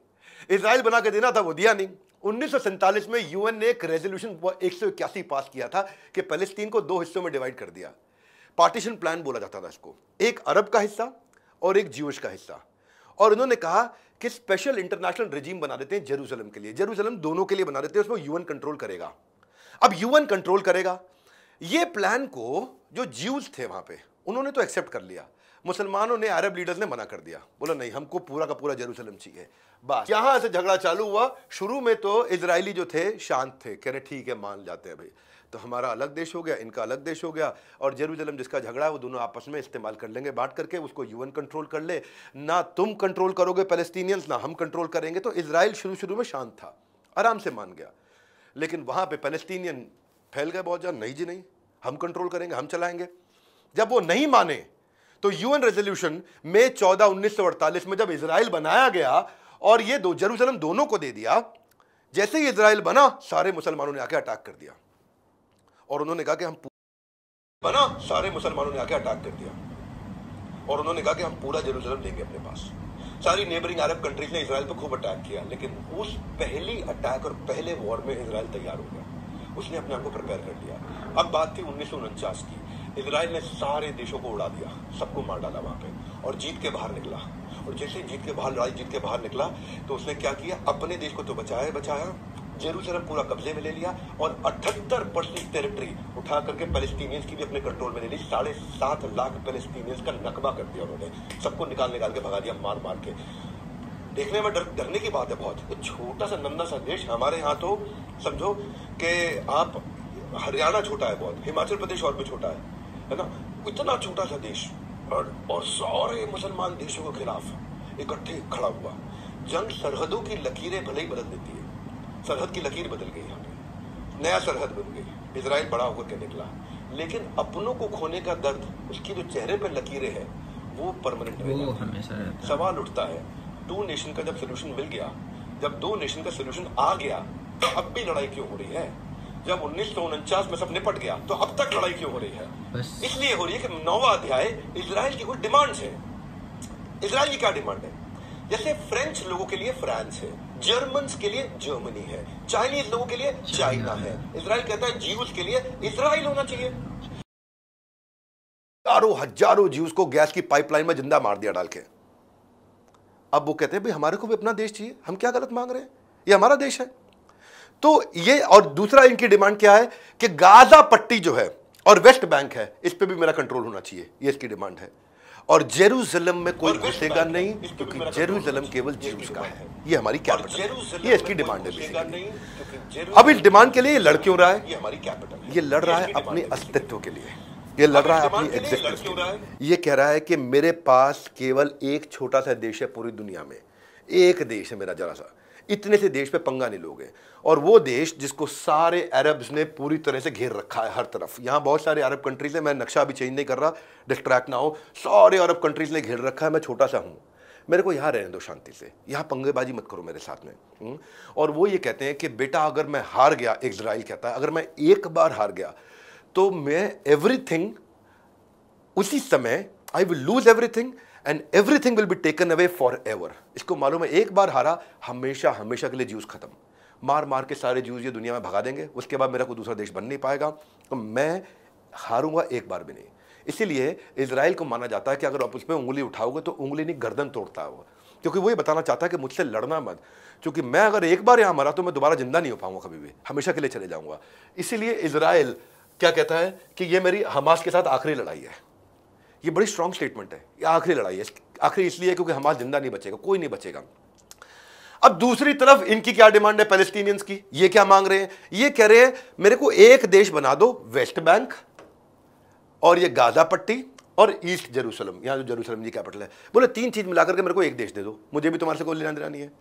इजराइल बना के देना था, वो दिया नहीं। 1947 में यूएन ने एक रेजोल्यूशन 181 पास किया था कि पैलेस्टीन को 2 हिस्सों में डिवाइड कर दिया। पार्टीशन प्लान बोला जाता था इसको, एक अरब का हिस्सा और एक ज्यूइश का हिस्सा। और उन्होंने कहा कि स्पेशल इंटरनेशनल रेजिम बना देते हैं जेरूसलम के लिए, जेरूसलम दोनों के लिए बना देते हैं, उसमें यूएन कंट्रोल करेगा। अब यूएन कंट्रोल करेगा, ये प्लान को जो ज्यूज थे वहां पे उन्होंने तो एक्सेप्ट कर लिया, मुसलमानों ने, अरब लीडर्स ने मना कर दिया, बोला नहीं हमको पूरा का पूरा जेरूसलम चाहिए। बस यहां से झगड़ा चालू हुआ। शुरू में तो इजरायली जो थे शांत थे, कह रहे ठीक है मान जाते हैं भाई। तो हमारा अलग देश हो गया, इनका अलग देश हो गया, और जेरूसलम जिसका झगड़ा है वो दोनों आपस में इस्तेमाल कर लेंगे बांट करके, उसको यूएन कंट्रोल कर ले। ना तुम कंट्रोल करोगे पैलेस्टीनियंस, ना हम कंट्रोल करेंगे। तो इजराइल शुरू में शांत था, आराम से मान गया, लेकिन वहां पे पैलेस्टीनियन फैल गए बहुत ज़्यादा, नहीं जी नहीं, हम कंट्रोल करेंगे, हम चलाएंगे। जब वो नहीं माने तो यूएन रेजोल्यूशन मई 14, 1948 में जब इजराइल बनाया गया और ये दो जेरूसलम दोनों को दे दिया, जैसे ही इजराइल बना सारे मुसलमानों ने आके अटैक कर दिया, और उन्होंने कहा कि हम सारे मुसलमानों ने आके अटैक कर दिया और उन्होंने कहा कि हम पूरा जेरूसलम लेंगे अपने पास। सारी नेबरिंग अरब कंट्रीज ने इजराइल पर खूब अटैक किया, लेकिन उस पहली अटैक और पहले वॉर में इजराइल तैयार हो गया, उसने अपने आप को प्रिपेयर कर लिया। अब बात थी 1949 की, इजराइल ने सारे देशों को उड़ा दिया, सबको मार डाला वहां पे, और जीत के बाहर निकला। और जैसे जीत के बाहर, लड़ाई जीत के बाहर निकला, तो उसने क्या किया, अपने देश को तो बचाया, जेरूसलम पूरा कब्जे में ले लिया, और 78% टेरिटरी उठा करके पैलेस्टीनियंस की भी अपने कंट्रोल में ले ली। 7.5 लाख पैलेस्टीनियंस का नकबा कर दिया उन्होंने, सबको निकाल के भगा दिया मार के। देखने में डरने की बात है बहुत, एक छोटा सा नन्हा सा देश। हमारे यहाँ तो समझो कि आप, हरियाणा छोटा है बहुत, हिमाचल प्रदेश और भी छोटा है ना, इतना छोटा सा देश, और सारे मुसलमान देशों के खिलाफ इकट्ठे खड़ा हुआ। जंग सरहदों की लकीरें भले ही बदल देती है, सरहद की लकीर बदल गई, यहाँ पे नया सरहद बन गई, इजराइल बड़ा होकर के निकला, लेकिन अपनों को खोने का दर्द, उसकी जो चेहरे पर लकीरें हैं वो परमानेंट वो हमेशा रहता है। सवाल उठता है, 2 नेशन का जब सोल्यूशन मिल गया, जब 2 नेशन का सोल्यूशन आ गया, तो अब भी लड़ाई क्यों हो रही है? जब 1949 में सब निपट गया, तो अब तक लड़ाई क्यों हो रही है? बस इसलिए हो रही है कि 9वां अध्याय इजराइल की कुछ डिमांड्स है। इजराइल की क्या डिमांड है? जैसे फ्रेंच लोगों के लिए फ्रांस है, जर्मन्स के लिए जर्मनी है, चाइनीज लोगों के लिए चाइना है, इजराइल कहता है ज्यूज के लिए इजराइल होना चाहिए। हजारों ज्यूज को गैस की पाइपलाइन में जिंदा मार दिया डाल के। अब वो कहते हैं भाई हमारे को भी अपना देश चाहिए, हम क्या गलत मांग रहे हैं, ये हमारा देश है। तो ये, और दूसरा इनकी डिमांड क्या है कि गाजा पट्टी जो है और वेस्ट बैंक है, इस पे भी मेरा कंट्रोल होना चाहिए, ये इसकी डिमांड है। और जेरूसलम में कोई घुसेगा नहीं, क्योंकि जेरूसलम केवल ज्यूज का है, ये हमारी कैपिटल, ये इसकी डिमांड है। अब इस डिमांड के लिए ये लड़ क्यों रहा है? ये हमारी कैपिटल, ये लड़ रहा है अपने अस्तित्व के लिए, ये लड़ रहा है अपनी एग्जिस्टेंस के लिए। ये कह रहा है कि मेरे पास केवल एक छोटा सा देश है पूरी दुनिया में, एक देश है मेरा जरा सा, इतने से देश पे पंगा नहीं लोगे। और वो देश जिसको सारे अरब्स ने पूरी तरह से घेर रखा है हर तरफ, यहाँ बहुत सारे अरब कंट्रीज है, मैं नक्शा अभी चेंज नहीं कर रहा, डिस्ट्रैक्ट ना हो, सारे अरब कंट्रीज ने घेर रखा है, मैं छोटा सा हूँ, मेरे को यहाँ रहने दो शांति से, यहाँ पंगेबाजी मत करो मेरे साथ में। और वो ये कहते हैं कि बेटा अगर मैं हार गया, इजराइल कहता है अगर मैं एक बार हार गया तो मैं एवरीथिंग, उसी समय I will lose everything and everything will be taken away for ever. इसको मालूम है एक बार हारा, हमेशा हमेशा के लिए ज्यूज खत्म, मार मार के सारे ज्यूज ये दुनिया में भगा देंगे, उसके बाद मेरा कोई दूसरा देश बन नहीं पाएगा, तो मैं हारूंगा एक बार भी नहीं। इसीलिए इजराइल को माना जाता है कि अगर आप उस पर उंगली उठाओगे तो उंगली नहीं गर्दन तोड़ता है वो, क्योंकि वो ये बताना चाहता है कि मुझसे लड़ना मत, क्योंकि मैं अगर एक बार यहाँ मरा तो मैं दोबारा जिंदा नहीं हो पाऊंगा कभी भी, हमेशा के लिए चले जाऊंगा। इसीलिए इजराइल क्या कहता है कि ये मेरी हमास के साथ आखिरी लड़ाई है। ये बड़ी स्ट्रॉन्ग स्टेटमेंट है, ये आखिरी लड़ाई है, आखिरी इसलिए क्योंकि हमास जिंदा नहीं बचेगा, कोई नहीं बचेगा। अब दूसरी तरफ इनकी क्या डिमांड है पैलेस्टीनियंस की, ये क्या मांग रहे हैं? ये कह रहे हैं मेरे को एक देश बना दो, वेस्ट बैंक और ये गाजा पट्टी और ईस्ट जेरूसलम, यहां जो जेरूसलम की कैपिटल है, बोले 3 चीज मिलाकर के मेरे को एक देश दे दो, मुझे भी तुम्हारे से कोई लेना देना नहीं है।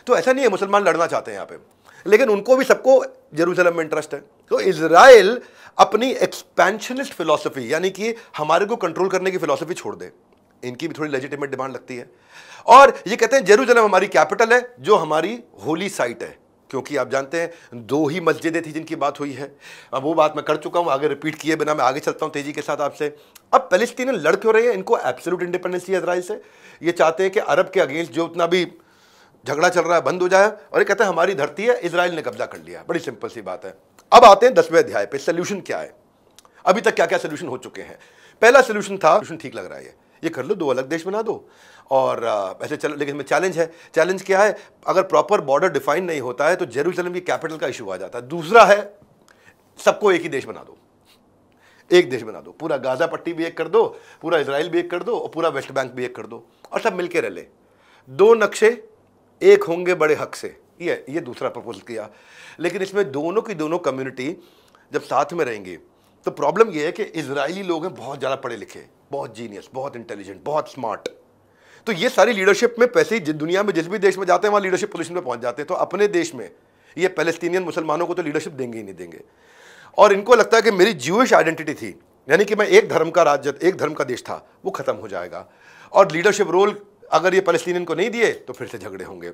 तो ऐसा नहीं है मुसलमान लड़ना चाहते हैं यहाँ पे, लेकिन उनको भी सबको जेरूसलम में इंटरेस्ट है। तो इजराइल अपनी एक्सपेंशनिस्ट फिलॉसफी, यानी कि हमारे को कंट्रोल करने की फिलॉसफी छोड़ दे, इनकी भी थोड़ी लेजिटिमेट डिमांड लगती है। और ये कहते हैं जेरूसलम हमारी कैपिटल है, जो हमारी होली साइट है, क्योंकि आप जानते हैं 2 ही मस्जिदें थी जिनकी बात हुई है। अब वो बात मैं कर चुका हूं, आगे रिपीट किए बिना मैं आगे चलता हूं तेजी के साथ आपसे। अब पैलेस्टीनियन लड़ क्यों रहे हैं? इनको एब्सोल्यूट इंडिपेंडेंस चाहिए इजराइल से, ये चाहते हैं कि अरब के अगेंस्ट जो उतना भी झगड़ा चल रहा है बंद हो जाए, और ये कहते हैं हमारी धरती है, इजराइल ने कब्जा कर लिया। बड़ी सिंपल सी बात है। अब आते हैं 10वें अध्याय पे, सोल्यूशन क्या है? अभी तक क्या क्या सोल्यूशन हो चुके हैं? पहला सोल्यूशन था, सोल्यूशन ठीक लग रहा है, ये कर लो, 2 अलग देश बना दो और ऐसे चलो, लेकिन में चैलेंज है। चैलेंज क्या है? अगर प्रॉपर बॉर्डर डिफाइन नहीं होता है तो जेरूसलम की कैपिटल का इशू आ जाता है। दूसरा है सबको एक ही देश बना दो, एक देश बना दो, पूरा गाजा पट्टी भी एक कर दो, पूरा इजराइल भी एक कर दो और पूरा वेस्ट बैंक भी एक कर दो, और सब मिलके रह ले, 2 नक्शे एक होंगे बड़े हक से। ये दूसरा प्रपोजल किया, लेकिन इसमें दोनों की दोनों कम्युनिटी जब साथ में रहेंगे, तो प्रॉब्लम यह है कि इजरायली लोग हैं बहुत ज़्यादा पढ़े लिखे, बहुत जीनियस, बहुत इंटेलिजेंट, बहुत स्मार्ट। तो ये सारी लीडरशिप में पैसे ही दुनिया में जिस भी देश में जाते हैं वहाँ लीडरशिप पोजीशन पे पहुँच जाते हैं। तो अपने देश में ये पैलेस्टीनियन मुसलमानों को तो लीडरशिप देंगे ही नहीं देंगे। और इनको लगता है कि मेरी ज्यूइश आइडेंटिटी थी, यानी कि मैं एक धर्म का राज्य, एक धर्म का देश था, वो खत्म हो जाएगा। और लीडरशिप रोल अगर ये पैलेस्टीनियन को नहीं दिए तो फिर से झगड़े होंगे।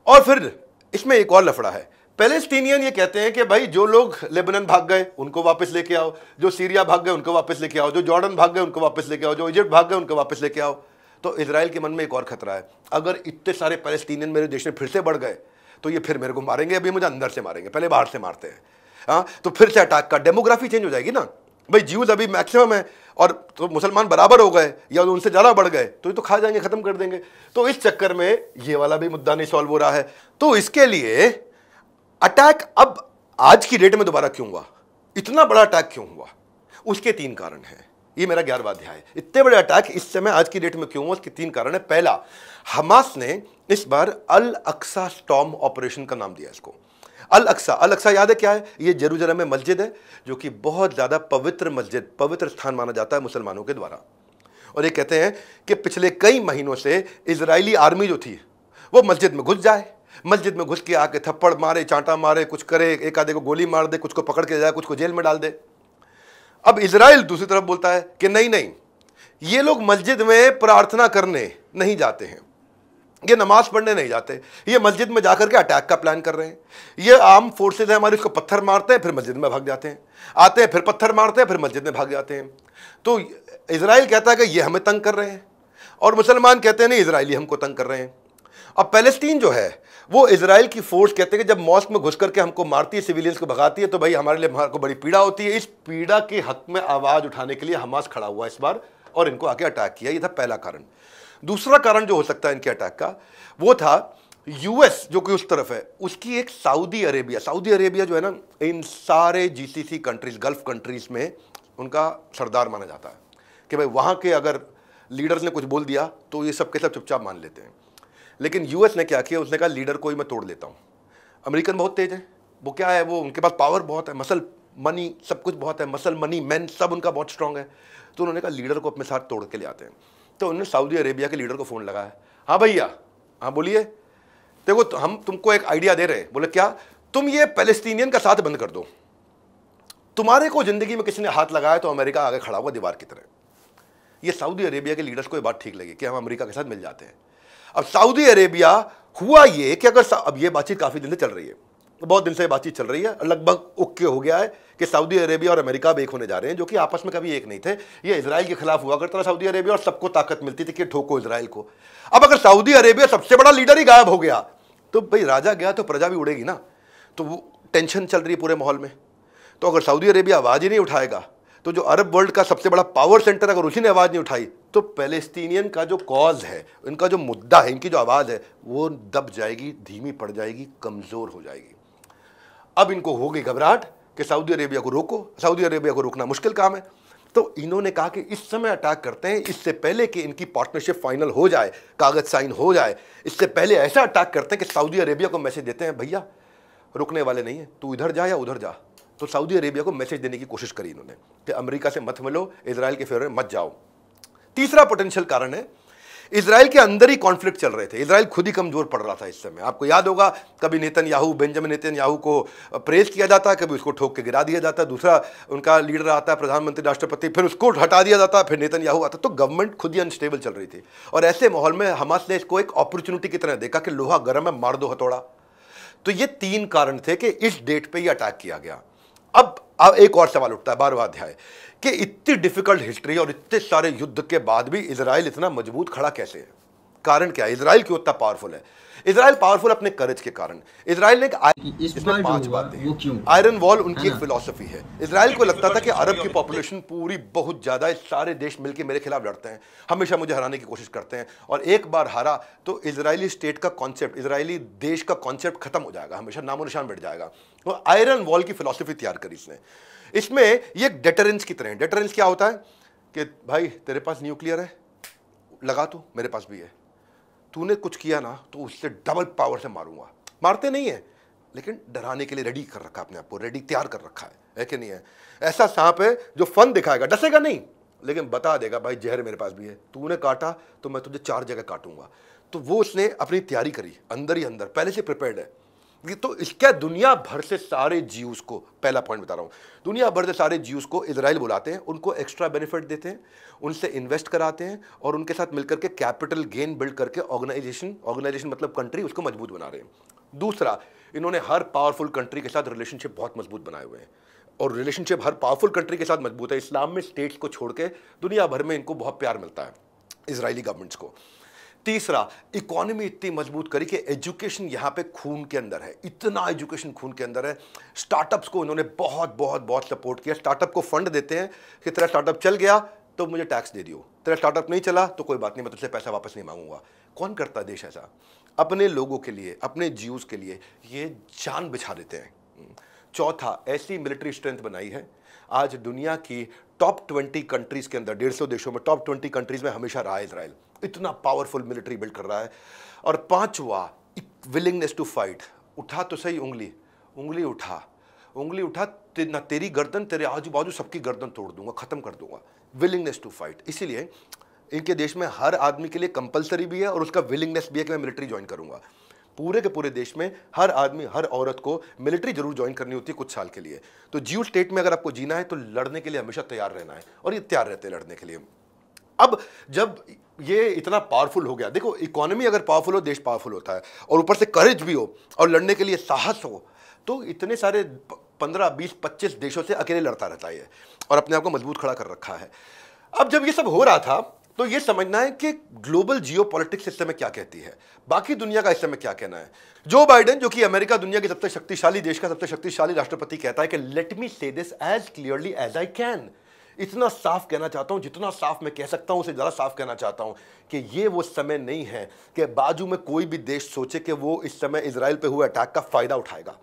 और फिर इसमें एक और लफड़ा है। पैलेस्टीनियन ये कहते हैं कि भाई जो लोग लेबनान भाग गए उनको वापस लेके आओ, जो सीरिया भाग गए उनको वापस लेके आओ, जो जॉर्डन भाग गए उनको वापस लेके आओ, जो इजिप्ट भाग गए उनको वापस लेके आओ। तो इजराइल के मन में एक और खतरा है, अगर इतने सारे पैलेस्टीनियन मेरे देश में फिर से बढ़ गए तो ये फिर मेरे को मारेंगे। अभी मुझे अंदर से मारेंगे, पहले बाहर से मारते हैं। हाँ, तो फिर से अटैक का डेमोग्राफी चेंज हो जाएगी ना भाई। ज्यूज अभी मैक्सिमम है और तो मुसलमान बराबर हो गए या उनसे ज़्यादा बढ़ गए तो ये तो खा जाएंगे, ख़त्म कर देंगे। तो इस चक्कर में ये वाला भी मुद्दा नहीं सॉल्व हो रहा है। तो इसके लिए अटैक अब आज की डेट में दोबारा क्यों हुआ, इतना बड़ा अटैक क्यों हुआ, उसके 3 कारण हैं। ये मेरा 11वां अध्याय है। इतने बड़े अटैक इस समय आज की डेट में क्यों हुआ, उसके 3 कारण है। पहला, हमास ने इस बार अल अक्सा स्टॉर्म ऑपरेशन का नाम दिया इसको। अल अक्सा याद है क्या है? ये जेरूसलम में मस्जिद है जो कि बहुत ज़्यादा पवित्र मस्जिद, पवित्र स्थान माना जाता है मुसलमानों के द्वारा। और ये कहते हैं कि पिछले कई महीनों से इजरायली आर्मी जो थी वो मस्जिद में घुस जाए, मस्जिद में घुस के आके थप्पड़ मारे, चांटा मारे, कुछ करे, एक आधे को गोली मार दे, कुछ को पकड़ के जाए, कुछ को जेल में डाल दे। अब इजराइल दूसरी तरफ बोलता है कि नहीं नहीं, ये लोग मस्जिद में प्रार्थना करने नहीं जाते हैं, ये नमाज पढ़ने नहीं जाते, ये मस्जिद में जाकर के अटैक का प्लान कर रहे हैं। ये आर्म फोर्सेज है हमारी, उसको पत्थर मारते हैं फिर मस्जिद में भाग जाते हैं, आते हैं फिर पत्थर मारते हैं फिर मस्जिद में भाग जाते हैं। तो इजराइल कहता है कि ये हमें तंग कर रहे हैं और मुसलमान कहते हैं नहीं, इजरायली हमको तंग कर रहे हैं। अब पैलेस्टीन जो है वो इजराइल की फोर्स कहते हैं कि जब मॉस्क में घुस करके हमको मारती है, सिविलियंस को भगाती है, तो भाई हमारे लिए हमारे को बड़ी पीड़ा होती है। इस पीड़ा के हक में आवाज़ उठाने के लिए हमास खड़ा हुआ इस बार और इनको आके अटैक किया। ये था पहला कारण। दूसरा कारण जो हो सकता है इनके अटैक का, वो था यूएस जो कि उस तरफ है, उसकी एक सऊदी अरेबिया जो है ना, इन सारे जीसीसी कंट्रीज, गल्फ कंट्रीज में उनका सरदार माना जाता है कि भाई वहाँ के अगर लीडर्स ने कुछ बोल दिया तो ये सब के सब चुपचाप मान लेते हैं। लेकिन यूएस ने क्या किया, उसने कहा लीडर को ही मैं तोड़ लेता हूँ। अमेरिकन बहुत तेज है, वो क्या है, वो उनके पास पावर बहुत है, मसल मनी सब कुछ बहुत है, मसल मनी मैन सब उनका बहुत स्ट्रांग है। तो उन्होंने कहा लीडर को अपने साथ तोड़ के ले आते हैं। तो उन्होंने सऊदी अरेबिया के लीडर को फ़ोन लगाया, हाँ भैया, हाँ बोलिए, देखो तो हम तुमको एक आइडिया दे रहे हैं। बोले क्या? तुम ये पैलेस्टीनियन का साथ बंद कर दो, तुम्हारे को जिंदगी में किसी ने हाथ लगाया तो अमेरिका आगे खड़ा हुआ दीवार की तरह। ये सऊदी अरेबिया के लीडर्स को ये बात ठीक लगी कि हम अमेरिका के साथ मिल जाते हैं। अब सऊदी अरेबिया हुआ ये कि अगर अब ये बातचीत काफ़ी दिन से चल रही है, बहुत दिन से बातचीत चल रही है, लगभग ओके हो गया है कि सऊदी अरेबिया और अमेरिका अब एक होने जा रहे हैं, जो कि आपस में कभी एक नहीं थे। ये इजराइल के खिलाफ हुआ करता था सऊदी अरेबिया और सबको ताकत मिलती थी कि ठोको इजराइल को। अब अगर सऊदी अरेबिया सबसे बड़ा लीडर ही गायब हो गया तो भाई राजा गया तो प्रजा भी उड़ेगी ना। तो वो टेंशन चल रही है पूरे माहौल में। तो अगर सऊदी अरेबिया आवाज़ ही नहीं उठाएगा तो जो अरब वर्ल्ड का सबसे बड़ा पावर सेंटर, अगर उसी ने आवाज़ नहीं उठाई तो पैलेस्टीनियन का जो कॉज है, इनका जो मुद्दा है, इनकी जो आवाज़ है वो दब जाएगी, धीमी पड़ जाएगी, कमज़ोर हो जाएगी। अब इनको हो गई घबराहट कि सऊदी अरेबिया को रोको, सऊदी अरेबिया को रोकना मुश्किल काम है। तो इन्होंने कहा कि इस समय अटैक करते हैं, इससे पहले कि इनकी पार्टनरशिप फाइनल हो जाए, कागज साइन हो जाए, इससे पहले ऐसा अटैक करते हैं कि सऊदी अरेबिया को मैसेज देते हैं, भैया रुकने वाले नहीं है, तू इधर जा या उधर जा। तो सऊदी अरेबिया को मैसेज देने की कोशिश करी इन्होंने कि अमेरिका से मत मिलो, इजराइल के फेवर में मत जाओ। तीसरा पोटेंशियल कारण है, इजराइल के अंदर ही कॉन्फ्लिक्ट चल रहे थे, इजराइल खुद ही कमजोर पड़ रहा था इस समय। आपको याद होगा कभी नेतन्याहू, बेंजामिन नेतन्याहू को प्रेज किया जाता है, कभी उसको ठोक के गिरा दिया जाता है, दूसरा उनका लीडर आता है प्रधानमंत्री राष्ट्रपति, फिर उसको हटा दिया जाता है, फिर नेतन्याहू आता। तो गवर्नमेंट खुद ही अनस्टेबल चल रही थी और ऐसे माहौल में हमास ने इसको एक अपॉर्चुनिटी की तरह देखा कि लोहा गर्म है, मार दो हथौड़ा। तो ये 3 कारण थे कि इस डेट पे ये अटैक किया गया। अब एक और सवाल उठता है 12वां अध्याय कि इतनी डिफिकल्ट हिस्ट्री और इतने सारे युद्ध के बाद भी इजराइल इतना मजबूत खड़ा कैसे है? कारण क्या है? इजराइल क्यों इतना पावरफुल है? इजराइल पावरफुल अपने करेज के कारण। इजराइल ने इसमें 5 बातें, आयरन वॉल उनकी एक फिलॉसफी है। इजराइल को लगता था कि अरब की पॉपुलेशन पूरी बहुत ज्यादा है, सारे देश मिलकर मेरे खिलाफ लड़ते हैं, हमेशा मुझे हराने की कोशिश करते हैं, और एक बार हारा तो इजरायली स्टेट का कॉन्सेप्ट, इजरायली देश का कॉन्सेप्ट खत्म हो जाएगा, हमेशा नामो निशान बैठ जाएगा। तो आयरन वॉल की फिलॉसफी तैयार करी इसने। इसमें ये एक डेटरेंस की तरह है। डेटरेंस क्या होता है कि भाई तेरे पास न्यूक्लियर है, लगा तू, मेरे पास भी है, तूने कुछ किया ना तो उससे डबल पावर से मारूंगा। मारते नहीं है लेकिन डराने के लिए रेडी कर रखा है अपने आप को, रेडी तैयार कर रखा है कि नहीं है? ऐसा सांप है जो फन दिखाएगा, डसेगा नहीं, लेकिन बता देगा भाई जहर मेरे पास भी है, तूने काटा तो मैं तुझे 4 जगह काटूंगा। तो वो उसने अपनी तैयारी करी अंदर ही अंदर, पहले से प्रिपेयर्ड है। तो इसका दुनिया भर से सारे जीव्स को, पहला पॉइंट बता रहा हूं, दुनिया भर से सारे जीव्स को इजराइल बुलाते हैं, उनको एक्स्ट्रा बेनिफिट देते हैं, उनसे इन्वेस्ट कराते हैं और उनके साथ मिलकर के कैपिटल गेन बिल्ड करके ऑर्गेनाइजेशन मतलब कंट्री, उसको मजबूत बना रहे हैं। दूसरा, इन्होंने हर पावरफुल कंट्री के साथ रिलेशनशिप बहुत मजबूत बनाए हुए हैं, और रिलेशनशिप हर पावरफुल कंट्री के साथ मजबूत है। इस्लाम में स्टेट्स को छोड़ के दुनिया भर में इनको बहुत प्यार मिलता है इजरायली गवर्नमेंट्स को। तीसरा, इकोनॉमी इतनी मजबूत करी कि एजुकेशन यहां पे खून के अंदर है, इतना एजुकेशन खून के अंदर है। स्टार्टअप्स को इन्होंने बहुत बहुत बहुत सपोर्ट किया। स्टार्टअप को फंड देते हैं कि तेरा स्टार्टअप चल गया तो मुझे टैक्स दे दियो, तेरा स्टार्टअप नहीं चला तो कोई बात नहीं, मैं तुझसे पैसा वापस नहीं मांगूंगा। कौन करता है देश ऐसा? अपने लोगों के लिए, अपने जीव्स के लिए ये जान बिछा देते हैं। चौथा, ऐसी मिलिट्री स्ट्रेंथ बनाई है, आज दुनिया की टॉप 20 कंट्रीज के अंदर, 150 देशों में टॉप 20 कंट्रीज में हमेशा रहा है इजराइल, इतना पावरफुल मिलिट्री बिल्ड कर रहा है। और पांचवा, विलिंगनेस टू फाइट। उठा तो सही उंगली, उंगली उठा ना तेरी गर्दन, तेरे आजू बाजू सबकी गर्दन तोड़ दूंगा, खत्म कर दूंगा। Willingness to fight. इसीलिए इनके देश में हर आदमी के लिए कंपलसरी भी है और उसका विलिंगनेस भी है कि मैं मिलिट्री ज्वाइन करूंगा। पूरे के पूरे देश में हर आदमी, हर औरत को मिलिट्री जरूर ज्वाइन करनी होती है कुछ साल के लिए। तो जीव स्टेट में अगर आपको जीना है तो लड़ने के लिए हमेशा तैयार रहना है, और ये तैयार रहते हैं लड़ने के लिए। अब जब ये इतना पावरफुल हो गया, देखो इकोनॉमी अगर पावरफुल हो, देश पावरफुल होता है, और ऊपर से करेज भी हो और लड़ने के लिए साहस हो, तो इतने सारे 15, 20, 25 देशों से अकेले लड़ता रहता है और अपने आप को मजबूत खड़ा कर रखा है। अब जब ये सब हो रहा था तो ये समझना है कि ग्लोबल जियोपॉलिटिक्स इस समय क्या कहती है, बाकी दुनिया का इस समय क्या कहना है। जो बाइडेन, जो कि अमेरिका दुनिया के सबसे शक्तिशाली देश का सबसे शक्तिशाली राष्ट्रपति, कहता है कि let me say this as clearly as I can. इतना साफ कहना चाहता हूं, जितना साफ मैं कह सकता हूं उससे ज्यादा साफ कहना चाहता हूं कि ये वो समय नहीं है कि बाजू में कोई भी देश सोचे कि वो इस समय इजराइल पे हुए अटैक का फायदा उठाएगा।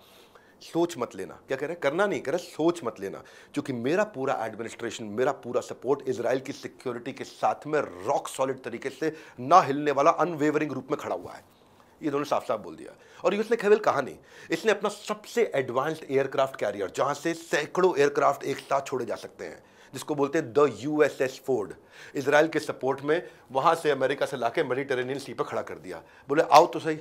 सोच मत लेना, क्या कह रहे हैं, करना नहीं कह रहे, सोच मत लेना, क्योंकि मेरा पूरा एडमिनिस्ट्रेशन, मेरा पूरा सपोर्ट इजराइल की सिक्योरिटी के साथ में रॉक सॉलिड तरीके से ना हिलने वाला अनवेवरिंग रूप में खड़ा हुआ है। ये दोनों साफ साफ बोल दिया। और यूएस ने केवल कहा नहीं, इसने अपना सबसे एडवांस्ड एयरक्राफ्ट कैरियर, जहां से सैकड़ों एयरक्राफ्ट एक साथ छोड़े जा सकते हैं, जिसको बोलते हैं द यूएसएस फोर्ड, इजराइल के सपोर्ट में वहां से अमेरिका से लाके मेडिटेरेनियन सी पर खड़ा कर दिया। बोले आओ तो सही,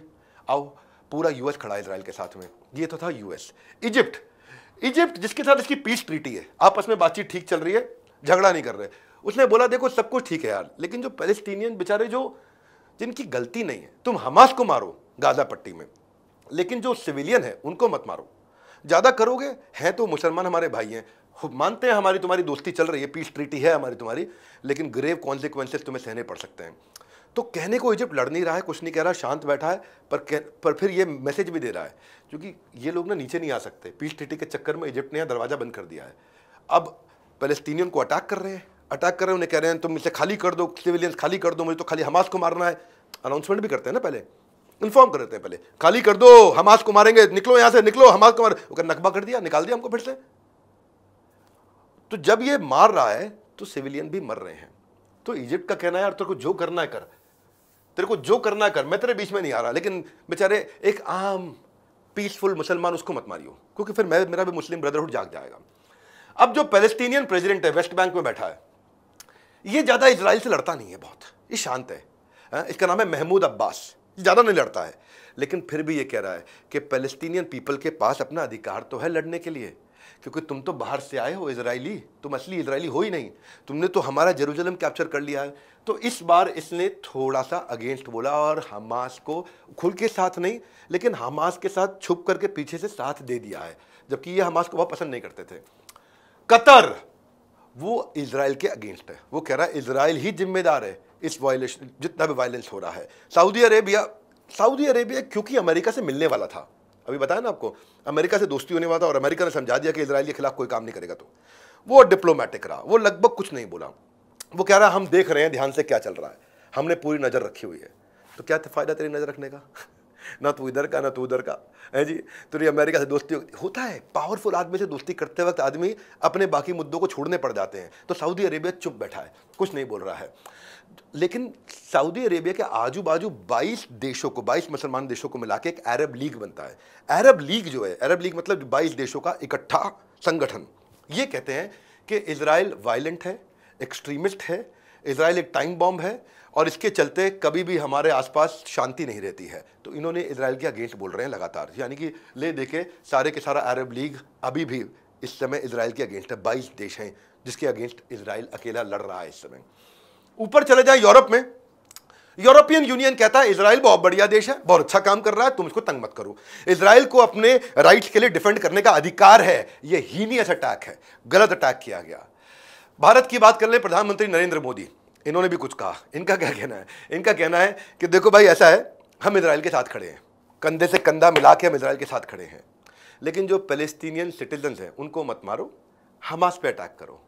आओ। पूरा यूएस खड़ा है इजराइल के साथ में। ये तो था यूएस। इजिप्ट जिसके साथ इसकी पीस ट्रीटी है, आपस में बातचीत ठीक चल रही है, झगड़ा नहीं कर रहे, उसने बोला देखो सब कुछ ठीक है यार, लेकिन जो पैलेस्टीनियन बेचारे, जो जिनकी गलती नहीं है, तुम हमास को मारो गाजा पट्टी में, लेकिन जो सिविलियन है उनको मत मारो। ज्यादा करोगे, हैं तो मुसलमान हमारे भाई हैं, मानते हैं हमारी तुम्हारी दोस्ती चल रही है, पीस ट्रीटी है हमारी तुम्हारी, लेकिन ग्रेव कॉन्सिक्वेंसेस तुम्हें सहने पड़ सकते हैं। तो कहने को इजिप्ट लड़ नहीं रहा है, कुछ नहीं कह रहा, शांत बैठा है, पर फिर ये मैसेज भी दे रहा है, क्योंकि ये लोग ना नीचे नहीं आ सकते। पीस ट्रीटी के चक्कर में इजिप्ट ने यहाँ दरवाजा बंद कर दिया है। अब पैलेस्टीनियन को अटैक कर रहे हैं, उन्हें कह रहे हैं तुम इसे खाली कर दो, सिविलियंस खाली कर दो, मुझे तो खाली हमास को मारना है। अनाउंसमेंट भी करते हैं ना, पहले इन्फॉर्म कर देते हैं, पहले खाली कर दो, हमास को मारेंगे, निकलो यहाँ से, निकलो, हमास को मार, नकबा कर दिया, निकाल दिया हमको फिर से। तो जब ये मार रहा है तो सिविलियन भी मर रहे हैं। तो इजिप्ट का कहना है यार तेरे को जो करना है कर, तेरे को जो करना है कर, मैं तेरे बीच में नहीं आ रहा, लेकिन बेचारे एक आम पीसफुल मुसलमान उसको मत मारियो, क्योंकि फिर मेरा भी मुस्लिम ब्रदरहुड जाग जाएगा। अब जो पैलेस्टीनियन प्रेसिडेंट है, वेस्ट बैंक में बैठा है, ये ज्यादा इजराइल से लड़ता नहीं है, बहुत ये शांत है। इसका नाम है महमूद अब्बास, ज्यादा नहीं लड़ता है, लेकिन फिर भी ये कह रहा है कि पैलेस्टीनियन पीपल के पास अपना अधिकार तो है लड़ने के लिए, क्योंकि तुम तो बाहर से आए हो इजरायली, तुम असली इजरायली हो ही नहीं, तुमने तो हमारा जेरूशलम कैप्चर कर लिया है। तो इस बार इसने थोड़ा सा अगेंस्ट बोला, और हमास को खुल के साथ नहीं, लेकिन हमास के साथ छुप करके पीछे से साथ दे दिया है, जबकि ये हमास को बहुत पसंद नहीं करते थे। कतर, वो इजराइल के अगेंस्ट है, वो कह रहा है इजराइल ही जिम्मेदार है इस वायलेशन, जितना भी वायलेंस हो रहा है। सऊदी अरेबिया क्योंकि अमेरिका से मिलने वाला था, अभी बताया ना आपको, अमेरिका से दोस्ती होने वाला था, और अमेरिका ने समझा दिया कि इजराइल के खिलाफ कोई काम नहीं करेगा, तो वो डिप्लोमेटिक रहा, वो लगभग कुछ नहीं बोला। वो कह रहा है हम देख रहे हैं ध्यान से क्या चल रहा है, हमने पूरी नजर रखी हुई है। तो क्या फायदा तेरी नजर रखने का ना तू इधर का ना तू उधर का है जी। तेरी अमेरिका से दोस्ती होता है। पावरफुल आदमी से दोस्ती करते वक्त आदमी अपने बाकी मुद्दों को छोड़ने पड़ जाते हैं। तो सऊदी अरेबिया चुप बैठा है, कुछ नहीं बोल रहा है। लेकिन सऊदी अरेबिया के आजू बाजू 22 देशों को, 22 मुसलमान देशों को मिला के एक अरब लीग बनता है। अरब लीग जो है, अरब लीग मतलब 22 देशों का इकट्ठा संगठन। ये कहते हैं कि इजराइल वायलेंट है, एक्सट्रीमिस्ट है, इजराइल एक टाइम बॉम्ब है और इसके चलते कभी भी हमारे आसपास शांति नहीं रहती है। तो इन्होंने इजराइल के अगेंस्ट बोल रहे हैं लगातार, यानी कि ले देके सारे के सारा अरब लीग अभी भी इस समय इजराइल के अगेंस्ट है। 22 देश हैं जिसके अगेंस्ट इजराइल अकेला लड़ रहा है इस समय। ऊपर चले जाए यूरोप में, यूरोपियन यूनियन कहता है इजराइल बहुत बढ़िया देश है, बहुत अच्छा काम कर रहा है, तुम इसको तंग मत करो। इजराइल को अपने राइट्स के लिए डिफेंड करने का अधिकार है। यह हीनियस अटैक है, गलत अटैक किया गया। भारत की बात कर ले, प्रधानमंत्री नरेंद्र मोदी, इन्होंने भी कुछ कहा। इनका क्या कहना है? इनका कहना है कि देखो भाई ऐसा है, हम इजराइल के साथ खड़े हैं, कंधे से कंधा मिला के हम इजराइल के साथ खड़े हैं, लेकिन जो पैलेस्टीनियन सिटीजन्स हैं उनको मत मारो, हमास पे अटैक करो,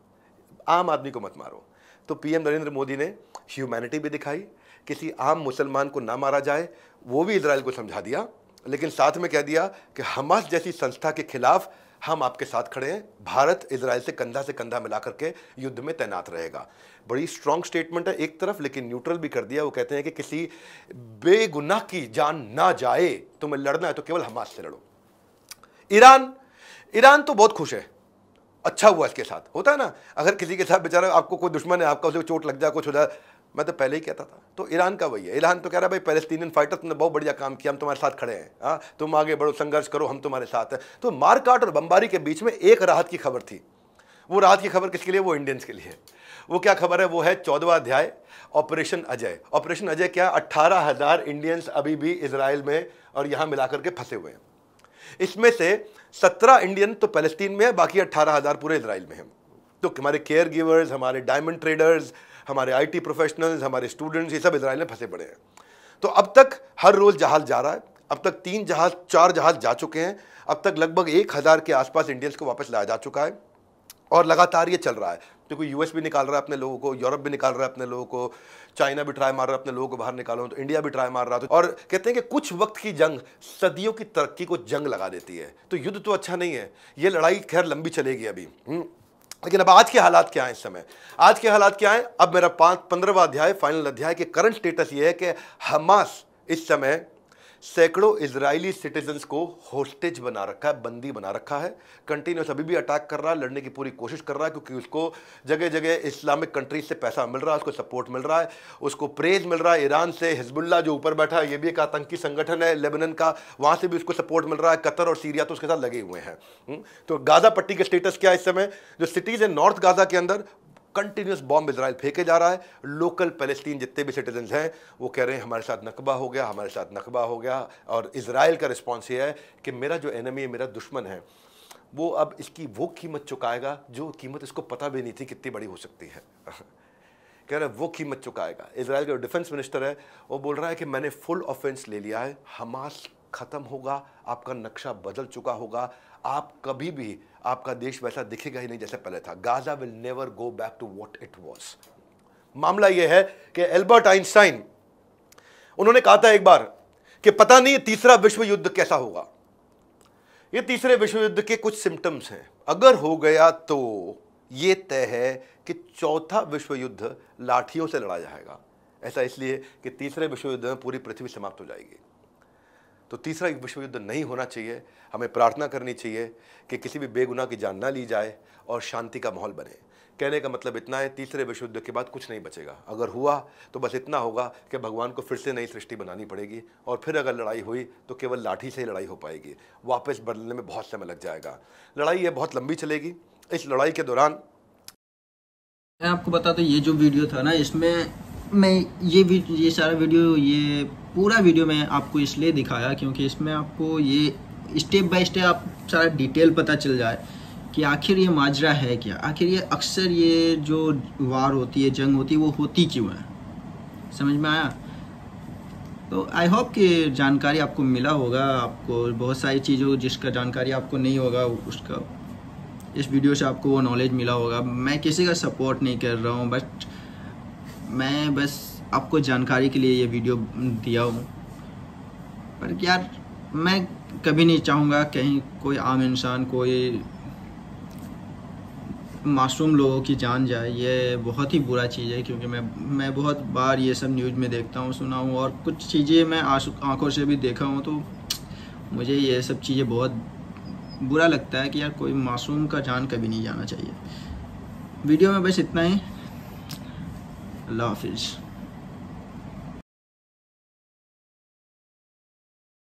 आम आदमी को मत मारो। तो पीएम नरेंद्र मोदी ने ह्यूमैनिटी भी दिखाई, किसी आम मुसलमान को ना मारा जाए वो भी इजराइल को समझा दिया, लेकिन साथ में कह दिया कि हमास जैसी संस्था के खिलाफ हम आपके साथ खड़े हैं, भारत इजराइल से कंधा मिला करके युद्ध में तैनात रहेगा। बड़ी स्ट्रॉन्ग स्टेटमेंट है एक तरफ, लेकिन न्यूट्रल भी कर दिया। वो कहते हैं कि किसी बेगुनाह की जान ना जाए, तुम्हें लड़ना है तो केवल हमास से लड़ो। ईरान तो बहुत खुश है, अच्छा हुआ इसके साथ। होता है ना, अगर किसी के साथ बेचारा आपको कोई दुश्मन है, आपका उसे चोट लग जाए, कुछ हो जाए, मैं तो पहले ही कहता था। तो ईरान का वही है, ईरान तो कह रहा है भाई पैलेस्टीनियन फाइटर तुमने बहुत बढ़िया काम किया, हम तुम्हारे साथ खड़े हैं, हाँ तुम आगे बढ़ो, संघर्ष करो, हम तुम्हारे साथ हैं। तो मारकाट और बमबारी के बीच में एक राहत की खबर थी। वो राहत की खबर किसके लिए? वो इंडियंस के लिए। वो क्या खबर है? वो है 14वां अध्याय, ऑपरेशन अजय। ऑपरेशन अजय क्या? 18,000 इंडियंस अभी भी इजराइल में और यहाँ मिलाकर के फंसे हुए हैं। इसमें से 17 इंडियन तो पैलेस्टीन में है, बाकी 18,000 पूरे इजराइल में हैं। तो हमारे केयर गिवर्स, हमारे डायमंड ट्रेडर्स, हमारे आईटी प्रोफेशनल्स, हमारे स्टूडेंट्स, ये सब इजराइल में फंसे पड़े हैं। तो अब तक हर रोज जहाज जा रहा है, अब तक 3 जहाज 4 जहाज जा चुके हैं, अब तक लगभग 1,000 के आसपास इंडियंस को वापस लाया जा चुका है और लगातार ये चल रहा है। क्योंकि यूएस भी निकाल रहा है अपने लोगों को, यूरोप भी निकाल रहा है अपने लोगों को, चाइना भी ट्राई मार रहा है अपने लोगों को बाहर निकालो, तो इंडिया भी ट्राई मार रहा था। और कहते हैं कि कुछ वक्त की जंग सदियों की तरक्की को जंग लगा देती है। तो युद्ध तो अच्छा नहीं है, ये लड़ाई खैर लंबी चलेगी अभी। लेकिन अब आज के हालात क्या है इस समय? आज के हालात क्या है? अब मेरा 15वां अध्याय, फाइनल अध्याय के करंट स्टेटस ये है कि हमास इस समय सैकड़ों इजरायली सिटीजन्स को होस्टेज बना रखा है, बंदी बना रखा है। कंटिन्यूस अभी भी अटैक कर रहा है, लड़ने की पूरी कोशिश कर रहा है, क्योंकि उसको जगह जगह इस्लामिक कंट्रीज से पैसा मिल रहा है, उसको सपोर्ट मिल रहा है, उसको प्रेज मिल रहा है। ईरान से हिजबुल्लाह जो ऊपर बैठा है, ये भी एक आतंकी संगठन है लेबनान का, वहाँ से भी उसको सपोर्ट मिल रहा है। कतर और सीरिया तो उसके साथ लगे हुए हैं। तो गाजा पट्टी के स्टेटस क्या है इस समय? जो सिटीज़ है नॉर्थ गाजा के अंदर, कंटिन्यूस बॉम्ब इजराइल फेंके जा रहा है। लोकल पैलेस्टीन जितने भी सिटीजन्स हैं वो कह रहे हैं हमारे साथ नकबा हो गया, हमारे साथ नकबा हो गया। और इजराइल का रिस्पॉन्स ये है कि मेरा जो एनिमी है, मेरा दुश्मन है, वो अब इसकी वो कीमत चुकाएगा जो कीमत इसको पता भी नहीं थी कितनी बड़ी हो सकती है। कह रहा है वो कीमत चुकाएगा। इजराइल का डिफेंस मिनिस्टर है वो बोल रहा है कि मैंने फुल ऑफेंस ले लिया है, हमास खत्म होगा, आपका नक्शा बदल चुका होगा, आप कभी भी आपका देश वैसा दिखेगा ही नहीं जैसे पहले था। Gaza will never go back to what it was. मामला यह है कि एल्बर्ट आइंस्टाइन, उन्होंने कहा था एक बार कि पता नहीं तीसरा विश्व युद्ध कैसा होगा। ये तीसरे विश्व युद्ध के कुछ सिम्टम्स हैं, अगर हो गया तो ये तय है कि चौथा विश्व युद्ध लाठियों से लड़ा जाएगा। ऐसा इसलिए कि तीसरे विश्व युद्ध में पूरी पृथ्वी समाप्त हो जाएगी। तो तीसरा विश्व युद्ध नहीं होना चाहिए। हमें प्रार्थना करनी चाहिए कि किसी भी बेगुनाह की जान ना ली जाए और शांति का माहौल बने। कहने का मतलब इतना है, तीसरे विश्व युद्ध के बाद कुछ नहीं बचेगा। अगर हुआ तो बस इतना होगा कि भगवान को फिर से नई सृष्टि बनानी पड़ेगी, और फिर अगर लड़ाई हुई तो केवल लाठी से ही लड़ाई हो पाएगी, वापस बदलने में बहुत समय लग जाएगा। लड़ाई ये बहुत लंबी चलेगी। इस लड़ाई के दौरान मैं आपको बता दूं, ये जो वीडियो था ना, इसमें मैं ये सारा वीडियो, ये पूरा वीडियो मैं आपको इसलिए दिखाया क्योंकि इसमें आपको ये स्टेप बाय स्टेप आप सारा डिटेल पता चल जाए कि आखिर ये माजरा है क्या, आखिर ये अक्सर ये जो वार होती है, जंग होती है, वो होती क्यों है। समझ में आया? तो आई होप कि जानकारी आपको मिला होगा। आपको बहुत सारी चीज़ों जिसका जानकारी आपको नहीं होगा, उसका इस वीडियो से आपको वो नॉलेज मिला होगा। मैं किसी का सपोर्ट नहीं कर रहा हूँ, बट मैं बस आपको जानकारी के लिए ये वीडियो दिया हूँ। पर यार मैं कभी नहीं चाहूँगा कहीं कोई आम इंसान, कोई मासूम लोगों की जान जाए। ये बहुत ही बुरा चीज़ है, क्योंकि मैं बहुत बार ये सब न्यूज़ में देखता हूँ, सुना हूँ, और कुछ चीज़ें मैं आंखों से भी देखा हूँ। तो मुझे ये सब चीज़ें बहुत बुरा लगता है कि यार कोई मासूम का जान कभी नहीं जाना चाहिए। वीडियो में बस इतना ही। अल्लाह हाफिज़।